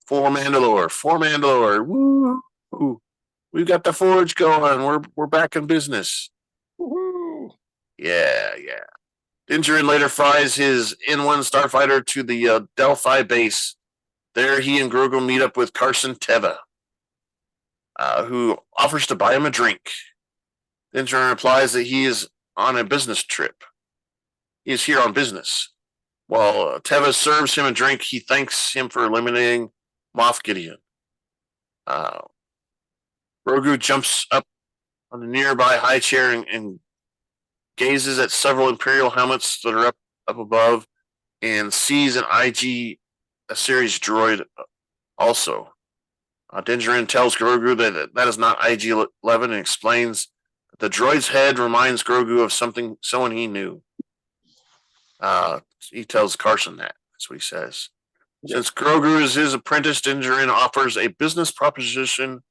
"For Mandalore, for Mandalore, woo! We've got the forge going. We're back in business." Woo-hoo. Yeah. Djarin later flies his N1 starfighter to the Delphi base. There, he and Grogu meet up with Carson Teva, who offers to buy him a drink. Djarin replies that he is on a business trip. He is here on business. While Teva serves him a drink, he thanks him for eliminating Moff Gideon. Grogu jumps up on a nearby high chair and gazes at several Imperial helmets that are up above and sees an IG series droid also. Djarin tells Grogu that is not IG-11 and explains that the droid's head reminds Grogu of someone he knew. He tells Carson that. That's what he says. Yep. Since Grogu is his apprentice, Djarin offers a business proposition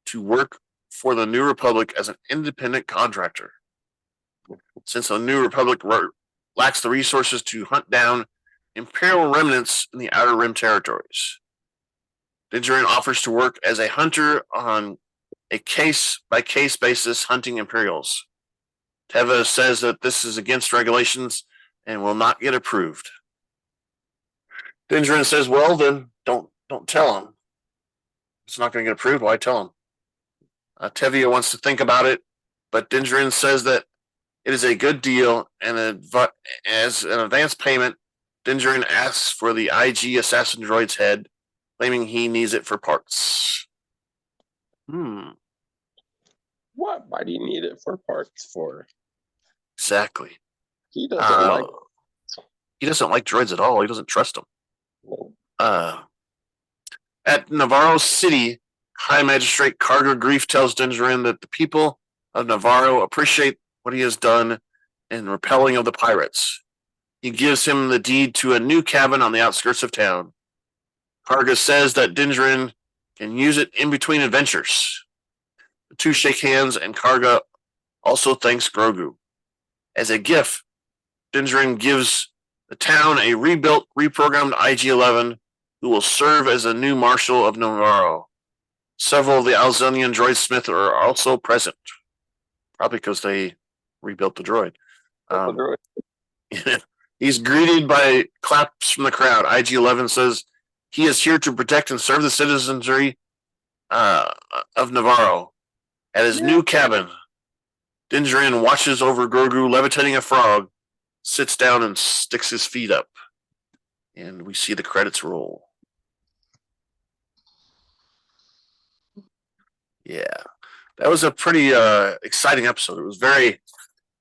to work for the New Republic as an independent contractor. Since the New Republic lacks the resources to hunt down Imperial remnants in the Outer Rim territories, Djarin offers to work as a hunter on a case-by-case basis hunting Imperials. Teva says that this is against regulations and will not get approved. Djarin says, "Well, then don't don't tell him. It's not going to get approved. Why tell him? Tevye wants to think about it, but Djarin says that it is a good deal, and as an advance payment, Djarin asks for the IG assassin droid's head, claiming he needs it for parts. What might he need it for parts for? Exactly. He doesn't like. He doesn't like droids at all. He doesn't trust them. No. At Navarro City, High Magistrate Carter Grief tells Djarin that the people of Navarro appreciate what he has done in repelling of the pirates. He gives him the deed to a new cabin on the outskirts of town. Karga says that Djarin can use it in between adventures. The two shake hands, and Karga also thanks Grogu. As a gift, Djarin gives the town a rebuilt, reprogrammed IG-11 who will serve as a new marshal of Navarro. Several of the Anzellan droid smiths are also present, probably because they rebuilt the droid. He's greeted by claps from the crowd. IG-11 says he is here to protect and serve the citizenry of Navarro. At his new cabin, Djarin watches over Grogu levitating a frog, sits down and sticks his feet up. And we see the credits roll. Yeah. That was a pretty exciting episode. It was very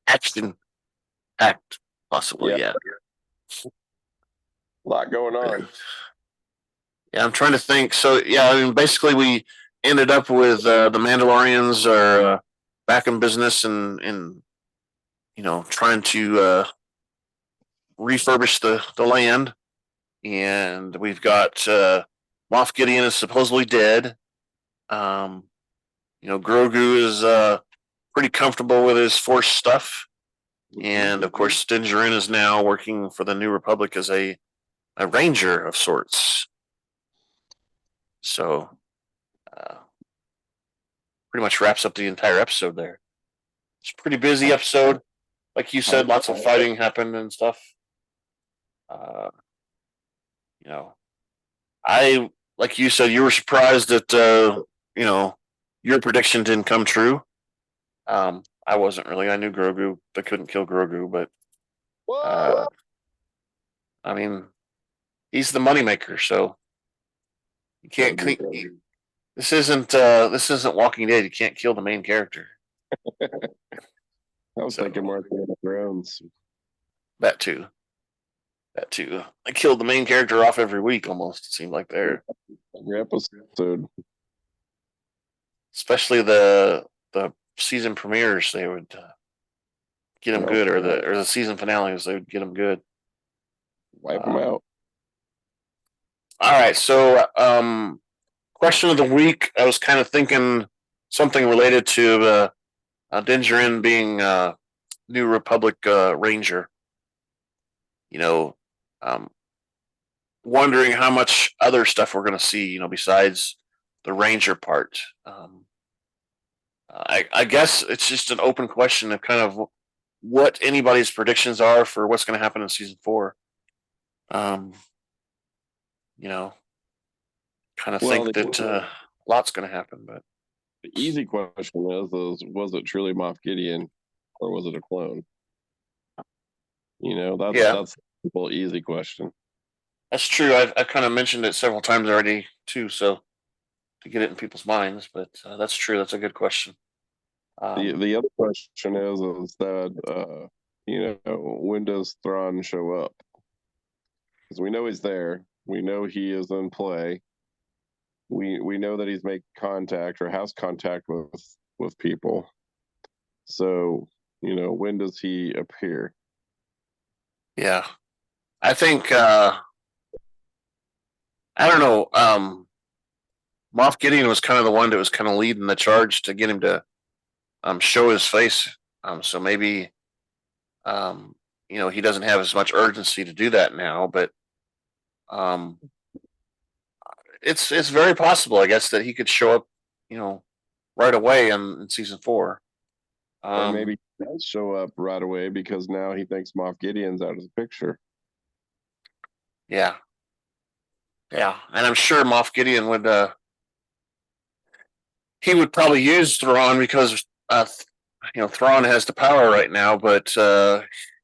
action-packed, possibly, yeah. A lot going on. Yeah, I'm trying to think. So, yeah, I mean, basically we ended up with the Mandalorians are back in business and you know, trying to refurbish the land. And we've got Moff Gideon is supposedly dead. You know, Grogu is pretty comfortable with his Force stuff. And, of course, Djarin is now working for the New Republic as a ranger of sorts. So, pretty much wraps up the entire episode there. It's a pretty busy episode. Like you said, lots of fighting happened and stuff. You know, like you said, you were surprised that, you know, your prediction didn't come true. I wasn't really. I knew Grogu. They couldn't kill Grogu, but I mean, he's the moneymaker, so you can't. This isn't Walking Dead. You can't kill the main character. I was thinking more Game of Thrones. That too. I killed the main character off every week almost. It seemed like there. Every episode. Especially the season premieres, they would get them good, or the season finales, they would get them good. Wipe them out. All right, so question of the week. I was kind of thinking something related to Djarin being New Republic Ranger. You know, wondering how much other stuff we're going to see, you know, besides the Ranger part. I guess it's just an open question of kind of what anybody's predictions are for what's going to happen in season 4. You know, kind of think that a lot's going to happen, but the easy question is was it truly Moff Gideon or was it a clone? You know, that's a simple, easy question. That's true. I've kind of mentioned it several times already too, so to get it in people's minds. But that's true. That's a good question. The other question is that you know, when does Thrawn show up? Because we know he's there. We know he is in play. We know that he's made contact or has contact with people. So, you know, when does he appear? Yeah, I think I don't know. Moff Gideon was kind of the one that was kind of leading the charge to get him to show his face. So maybe you know, he doesn't have as much urgency to do that now, but it's very possible, I guess, that he could show up, you know, right away in season 4. Or maybe he does show up right away because now he thinks Moff Gideon's out of the picture. Yeah. Yeah, and I'm sure Moff Gideon would. He would probably use Thrawn because Thrawn has the power right now, but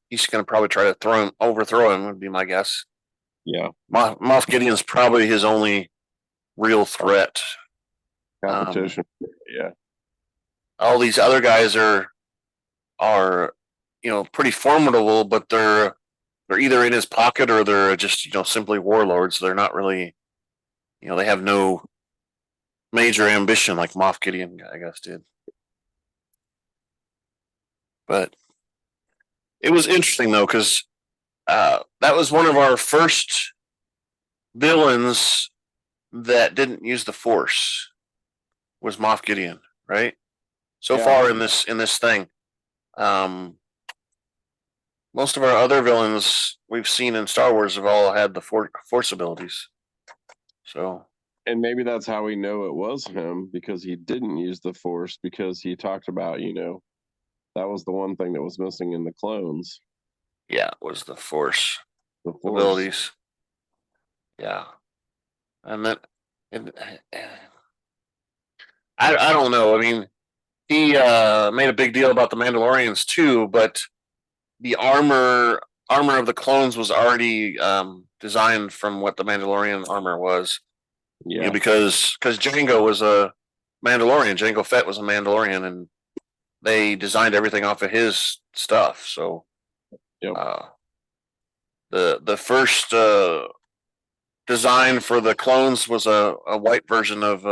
he's going to probably try to overthrow him. Would be my guess. Yeah, Moff Gideon's probably his only real threat. competition. Yeah, All these other guys are pretty formidable, but they're either in his pocket or they're just simply warlords. They're not really they have no major ambition like Moff Gideon, I guess, did. But it was interesting though because that was one of our first villains that didn't use the Force. Was Moff Gideon, right? So far in this thing, most of our other villains we've seen in Star Wars have all had the Force abilities. So, and maybe that's how we know it was him, because he didn't use the Force, because he talked about that was the one thing that was missing in the clones. Yeah, it was the Force abilities. Yeah, and that. I don't know. I mean, he made a big deal about the Mandalorians too, but the armor of the clones was already designed from what the Mandalorian armor was. Yeah, because Jango was a Mandalorian. Jango Fett was a Mandalorian, and they designed everything off of his stuff. So, yep. The first design for the clones was a white version of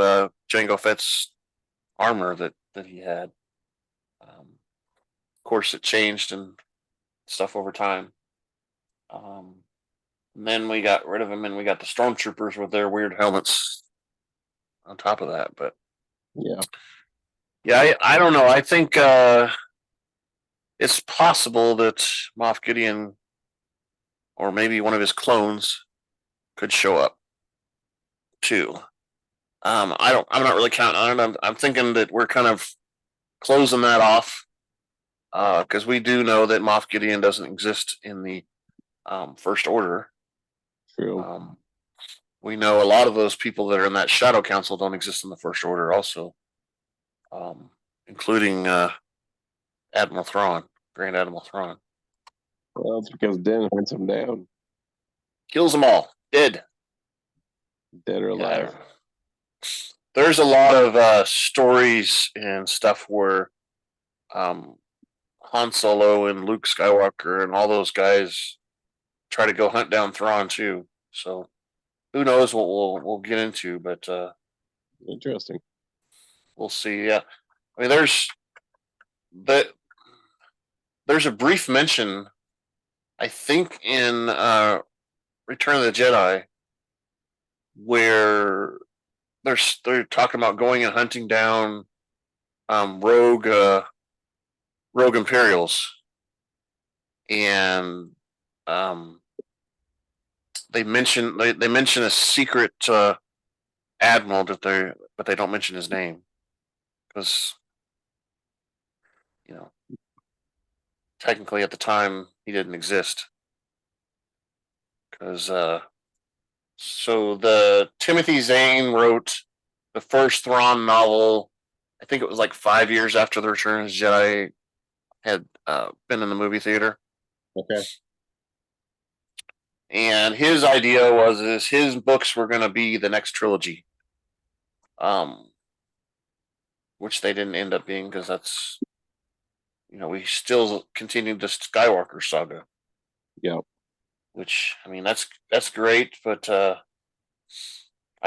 Jango Fett's armor that he had. Of course, it changed and stuff over time. And then we got rid of him, and we got the stormtroopers with their weird helmets on top of that. But yeah, I don't know. I think it's possible that Moff Gideon, or maybe one of his clones, could show up too. I'm not really counting on it. I'm thinking that we're kind of closing that off because we do know that Moff Gideon doesn't exist in the First Order. True. We know a lot of those people that are in that Shadow Council don't exist in the First Order, also, including Admiral Thrawn, Grand Admiral Thrawn. Well, that's because Din hunts him down. Kills them all. Dead or alive. Yeah. There's a lot of stories and stuff where Han Solo and Luke Skywalker and all those guys try to go hunt down Thrawn too. So who knows what we'll get into, but interesting. We'll see. Yeah, I mean, there's a brief mention, I think, in Return of the Jedi, where they're talking about going and hunting down rogue Imperials, and they mention a secret admiral but they don't mention his name because technically at the time he didn't exist. Because so the Timothy Zahn wrote the first Thrawn novel. I think it was like 5 years after the Return of the Jedi had been in the movie theater. Okay. And his idea was his books were going to be the next trilogy, which they didn't end up being because that's we still continued the Skywalker saga. Yeah. Which, I mean, that's great, but I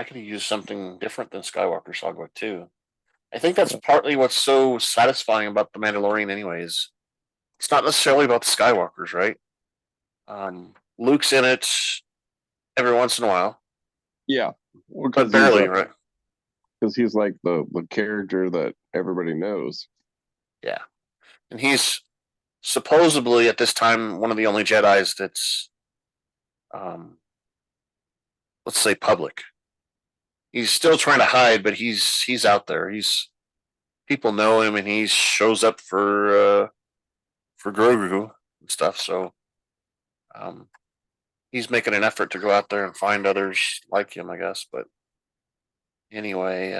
could have used something different than Skywalker saga too. I think that's partly what's so satisfying about The Mandalorian anyways. It's not necessarily about the Skywalkers, right? Luke's in it every once in a while. Yeah. Well, but barely, right? Because he's like the character that everybody knows. Yeah. And he's supposedly at this time one of the only Jedis that's let's say public. He's still trying to hide, but he's out there. People know him, and he shows up for Grogu and stuff. So he's making an effort to go out there and find others like him, I guess. But anyway,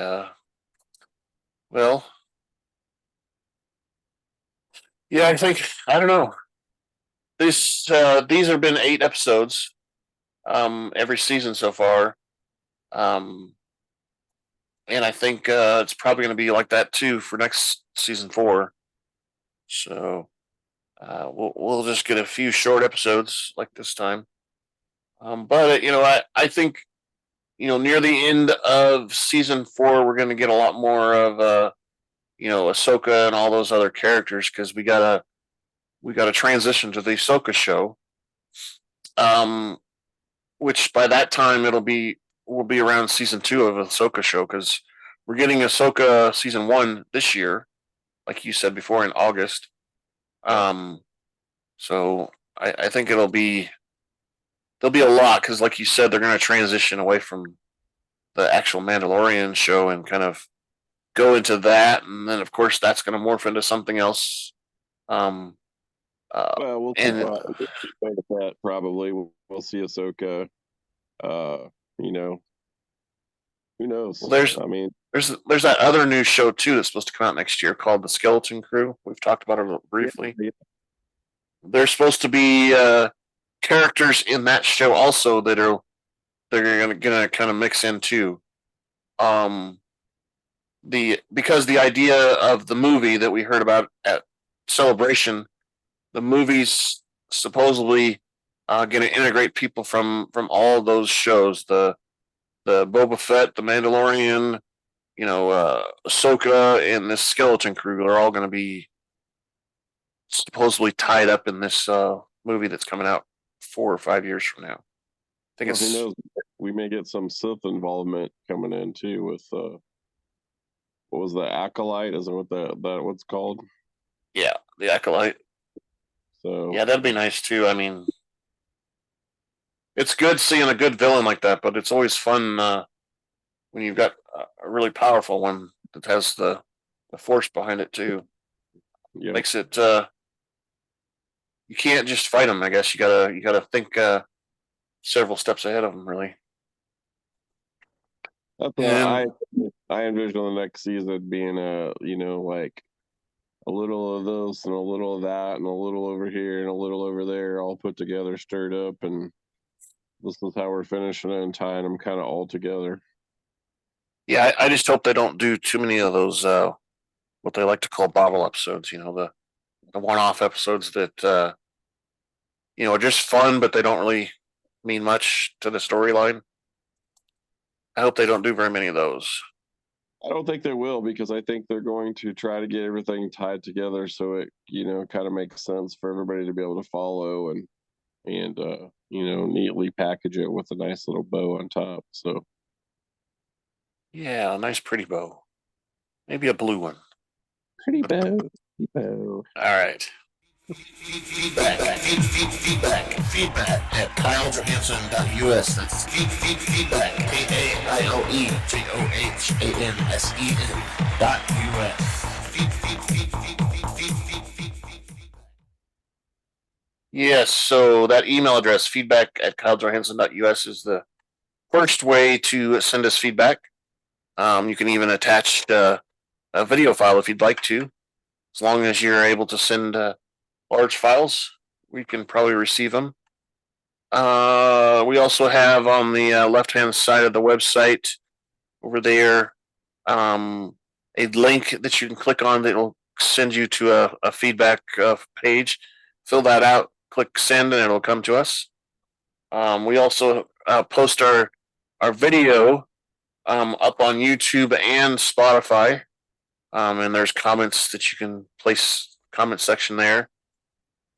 well, yeah, I don't know. These have been 8 episodes, every season so far, um, and I think it's probably going to be like that too for next season 4. So we'll just get a few short episodes like this time. But I think near the end of season 4, we're going to get a lot more of Ahsoka and all those other characters because we gotta transition to the Ahsoka show. Um, which by that time will be around season 2 of Ahsoka show because we're getting Ahsoka season 1 this year, like you said before in August. Um, so I think there'll be a lot because, like you said, they're going to transition away from the actual Mandalorian show and kind of go into that, and then of course that's going to morph into something else. Um, Well, we'll see and about that probably. We'll see Ahsoka. You know, who knows? well, there's I mean, there's that other new show too that's supposed to come out next year called The Skeleton Crew. We've talked about it briefly. yeah, There's supposed to be characters in that show also that they're gonna kind of mix in too. Um, because the idea of the movie that we heard about at Celebration, the movie's supposedly going to integrate people from all those shows, the Boba Fett, the Mandalorian, Ahsoka, and this Skeleton Crew are all going to be supposedly tied up in this movie that's coming out 4 or 5 years from now. I think who knows? We may get some Sith involvement coming in too with what was the Acolyte? Is that what's called? Yeah, the Acolyte. So yeah, that'd be nice too. I mean, it's good seeing a good villain like that, but it's always fun when you've got a really powerful one that has the force behind it too. yeah, Makes it you can't just fight them. I guess you gotta think several steps ahead of them. Really. that's what And I envision the next season being like a little of this and a little of that and a little over here and a little over there, all put together, stirred up, and this is how we're finishing it and tying them kind of all together. yeah, I just hope they don't do too many of those what they like to call bottle episodes. The one-off episodes that are just fun, but they don't really mean much to the storyline. I hope they don't do very many of those. I don't think they will because I think they're going to try to get everything tied together so it kind of makes sense for everybody to be able to follow and neatly package it with a nice little bow on top. So Yeah, a nice pretty bow. Maybe a blue one. pretty bow. Pretty bow. All right. Feedback at KyleJohansson.us. That's feedback, KyleJohansson.us. Yes, so that email address, feedback at KyleJohansson.us, is the first way to send us feedback. You can even attach a video file if you'd like to. As long as you're able to send large files, we can probably receive them. We also have on the left-hand side of the website over there a link that you can click on that will send you to a feedback page. Fill that out, click send, and it'll come to us. We also post our video up on YouTube and Spotify. And there's comments that you can place comment section there.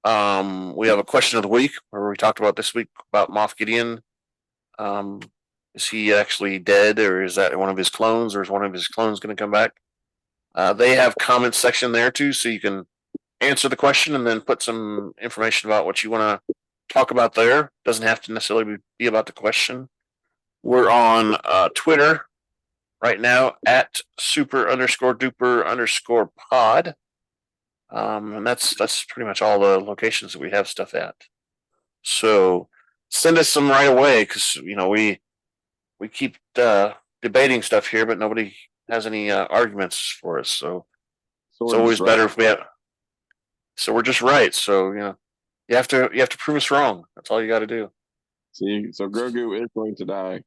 We have a question of the week where we talked about this week about Moff Gideon. Is he actually dead, or is that one of his clones, or is one of his clones going to come back? They have comment section there too, so you can answer the question and then put some information about what you want to talk about there. Doesn't have to necessarily be about the question. We're on Twitter right now at super_duper_pod. And that's pretty much all the locations that we have stuff at. So send us some right away because we keep debating stuff here, but nobody has any arguments for us. So it's always better if we have. So we're just right. So you have to prove us wrong. That's all you got to do. See, so Grogu is going to die.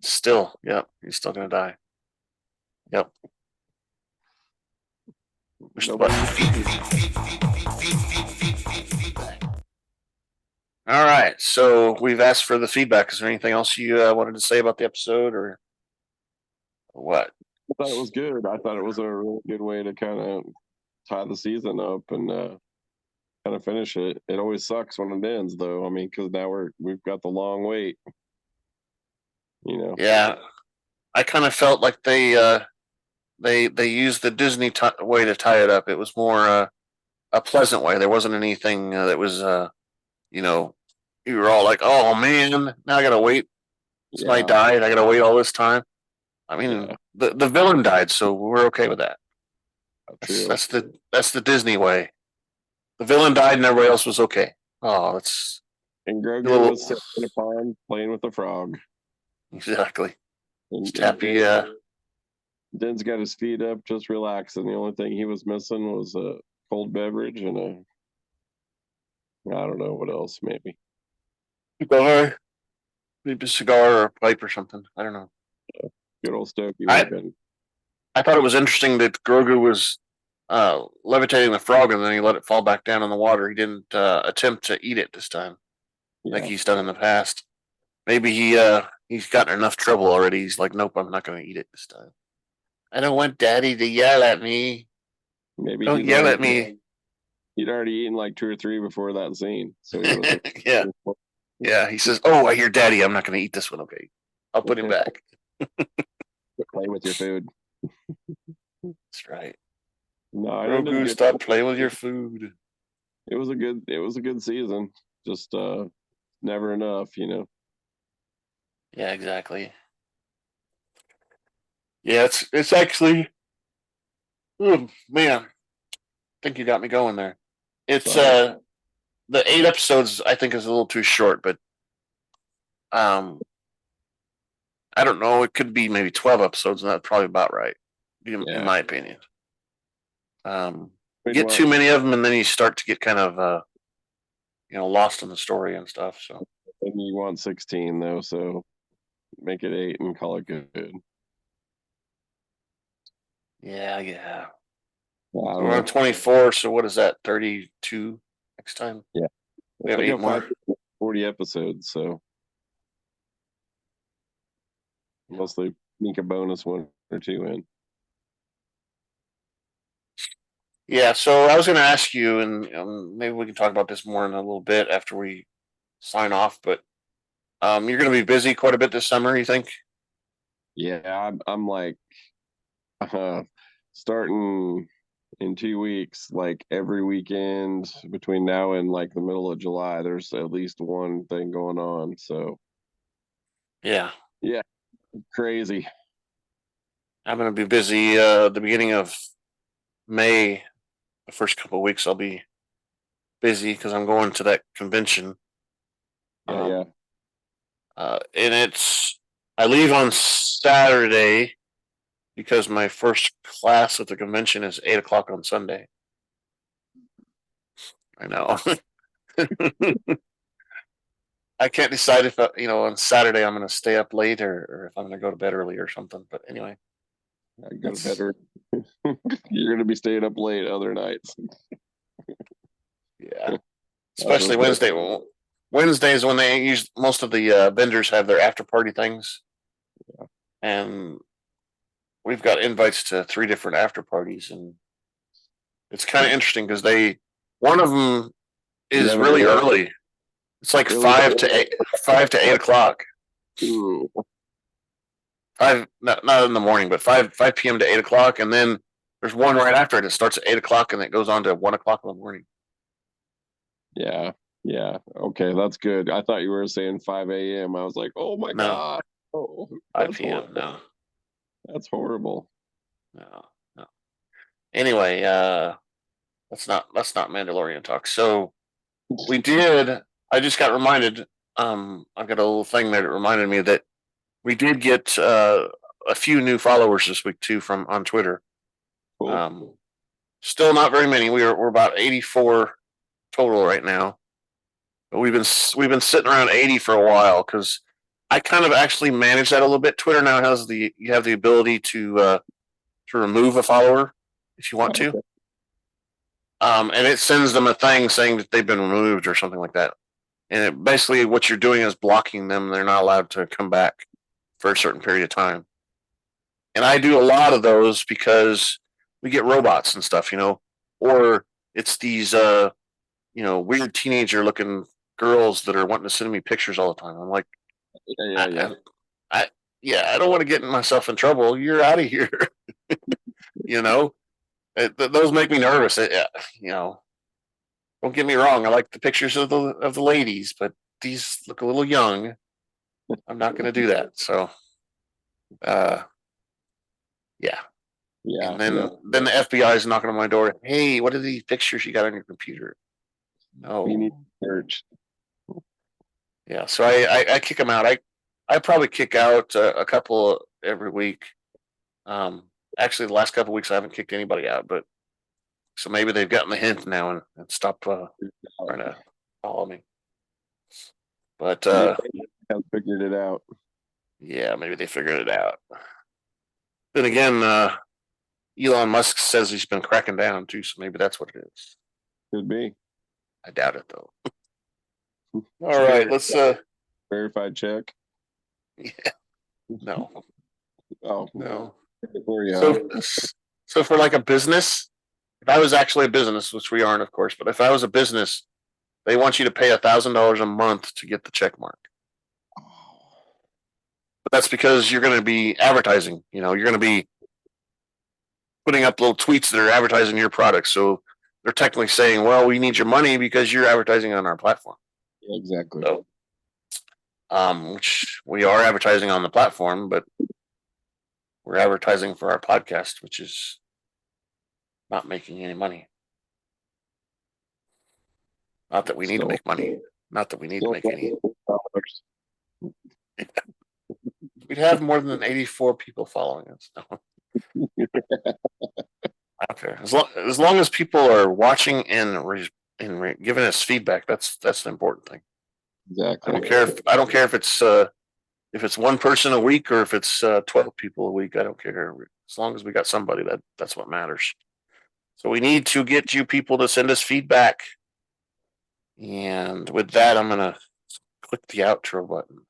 Still, yep, he's still gonna die. Yep. All right, so we've asked for the feedback. Is there anything else you wanted to say about the episode, or what? I thought it was good. I thought it was a really good way to kind of tie the season up and kind of finish it. It always sucks when it ends, though. I mean, because now we've got the long wait. Yeah, I kind of felt like they used the Disney way to tie it up. It was more a pleasant way. There wasn't anything that was you were all like, oh man, now I gotta wait. Somebody died. I gotta wait all this time. I mean, the villain died, so we're okay with that. That's the Disney way. The villain died, and everybody else was okay. Oh, that's and Grogu was sitting in a pond playing with a frog. Exactly. And happy. Din's got his feet up, just relaxing. The only thing he was missing was a cold beverage and I don't know what else, maybe. Cigar. Maybe a cigar or a pipe or something. I don't know. Good old Stokey. I thought it was interesting that Grogu was levitating the frog and then he let it fall back down in the water. He didn't attempt to eat it this time, like he's done in the past. Maybe he's gotten enough trouble already. He's like, nope, I'm not going to eat it this time. I don't want Daddy to yell at me. Maybe don't yell at me. He'd already eaten like 2 or 3 before that scene. So yeah. Yeah, he says, oh, I hear Daddy. I'm not going to eat this one. Okay. I'll put him back. Play with your food. That's right. No, Grogu, stop playing with your food. It was a good season. Just never enough, Yeah, exactly. Yeah, it's actually, oh man, I think you got me going there. It's the 8 episodes I think is a little too short, but I don't know. It could be maybe 12 episodes, and that's probably about right, in my opinion. Get too many of them, and then you start to get kind of lost in the story and stuff. So, and you want 16 though, so make it 8 and call it good. Yeah. So we're on 24. So what is that? 32 next time? Yeah, we have 8 more. 40 episodes, so mostly sneak a bonus 1 or 2 in. Yeah, so I was going to ask you, and maybe we can talk about this more in a little bit after we sign off. But you're going to be busy quite a bit this summer, you think? Yeah, I'm like starting in 2 weeks, like every weekend between now and like the middle of July, there's at least one thing going on. So yeah, crazy. I'm going to be busy the beginning of May. The first couple of weeks I'll be busy because I'm going to that convention. And I leave on Saturday because my first class at the convention is 8:00 on Sunday. I know. I can't decide if on Saturday I'm going to stay up late or if I'm going to go to bed early or something. But anyway, I go to bed early. You're going to be staying up late other nights. Yeah, especially Wednesday. Wednesday is when they use most of the vendors have their after party things, and we've got invites to 3 different after parties, and it's kind of interesting because one of them is really early. It's like really 5 to 8 o'clock. Ooh. 5, not in the morning, but 5 p.m. to 8 o'clock, and then there's one right after it. It starts at 8 o'clock and it goes on to 1 o'clock in the morning. Yeah. Okay, that's good. I thought you were saying 5 a.m. I was like, oh my god. Oh, 5 p.m. No, that's horrible. No. Anyway, that's not Mandalorian talk. So I just got reminded I've got a little thing that reminded me that we did get a few new followers this week too from on Twitter. Cool. Still not very many. We're about 84 total right now. But we've been sitting around 80 for a while because I kind of actually manage that a little bit. Twitter now has you have the ability to remove a follower if you want to. Okay. And it sends them a thing saying that they've been removed or something like that. And basically what you're doing is blocking them. They're not allowed to come back for a certain period of time. And I do a lot of those because we get robots and stuff, or it's these, weird teenager looking girls that are wanting to send me pictures all the time. I'm like, Yeah. I don't want to get myself in trouble. You're out of here. Those make me nervous. Don't get me wrong. I like the pictures of the ladies, but these look a little young. I'm not going to do that. So, yeah. And then the FBI is knocking on my door. Hey, what are these pictures you got on your computer? No. We need search. Yeah. So I kick them out. I probably kick out a couple every week. Actually, the last couple of weeks I haven't kicked anybody out, but so maybe they've gotten the hint now and stopped trying to follow me. But have figured it out. Yeah, maybe they figured it out. Then again, Elon Musk says he's been cracking down too, so maybe that's what it is. Could be. I doubt it though. All right, let's verified check. Yeah. No. Oh no. So for like a business, if I was actually a business, which we aren't, of course, but if I was a business, they want you to pay $1,000 a month to get the check mark. But that's because you're going to be advertising. You're going to be putting up little tweets that are advertising your product. So they're technically saying, well, we need your money because you're advertising on our platform. Yeah, exactly. So, which we are advertising on the platform, but we're advertising for our podcast, which is not making any money. Not that we need to make money. Not that we need to make any. We'd have more than 84 people following us. I don't care. As long as people are watching and giving us feedback, that's the important thing. Exactly. I don't care if it's one person a week or if it's 12 people a week. I don't care. As long as we got somebody, that's what matters. So we need to get you people to send us feedback. And with that, I'm going to click the outro button.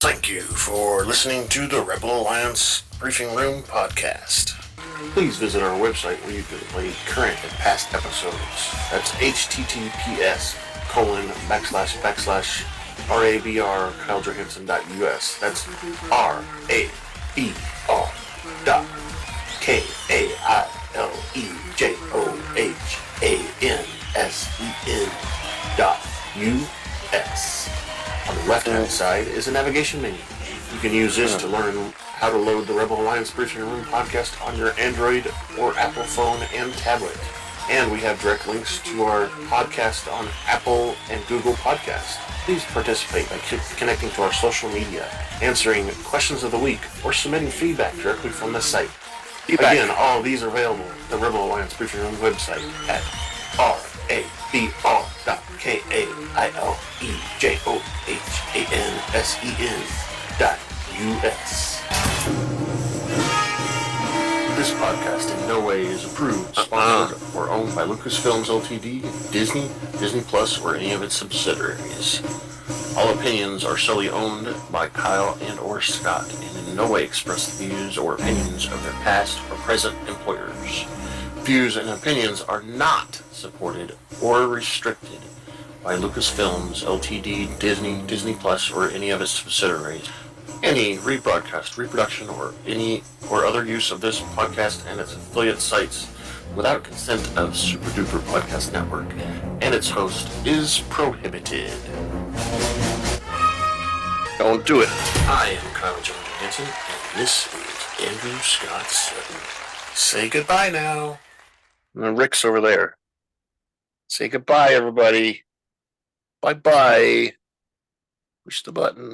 Thank you for listening to the Rebel Alliance Briefing Room podcast. Please visit our website where you can play current and past episodes. That's https://RABR.KaileJohansson.us. That's RABR.KaileJohansson.us. On the left-hand side is a navigation menu. You can use this to learn how to load the Rebel Alliance Briefing Room podcast on your Android or Apple phone and tablet. And we have direct links to our podcast on Apple and Google Podcasts. Please participate by connecting to our social media, answering questions of the week, or submitting feedback directly from the site. Again, all of these are available at the Rebel Alliance Briefing Room website at RABR.KaileJohansson.us. This podcast in no way is approved, sponsored, or owned by Lucasfilms Ltd., Disney, Disney Plus, or any of its subsidiaries. All opinions are solely owned by Kyle and or Scott and in no way express the views or opinions of their past or present employers. Views and opinions are not supported or restricted by Lucasfilms Ltd., Disney, Disney Plus, or any of its subsidiaries. Any rebroadcast, reproduction, or any or other use of this podcast and its affiliate sites without consent of Super Duper Podcast Network and its host is prohibited. Don't do it. I am Kyle Jon Johansson, and this is Andrew Scott Sutton. Say goodbye now. And Rick's over there. Say goodbye, everybody. Bye-bye. Push the button.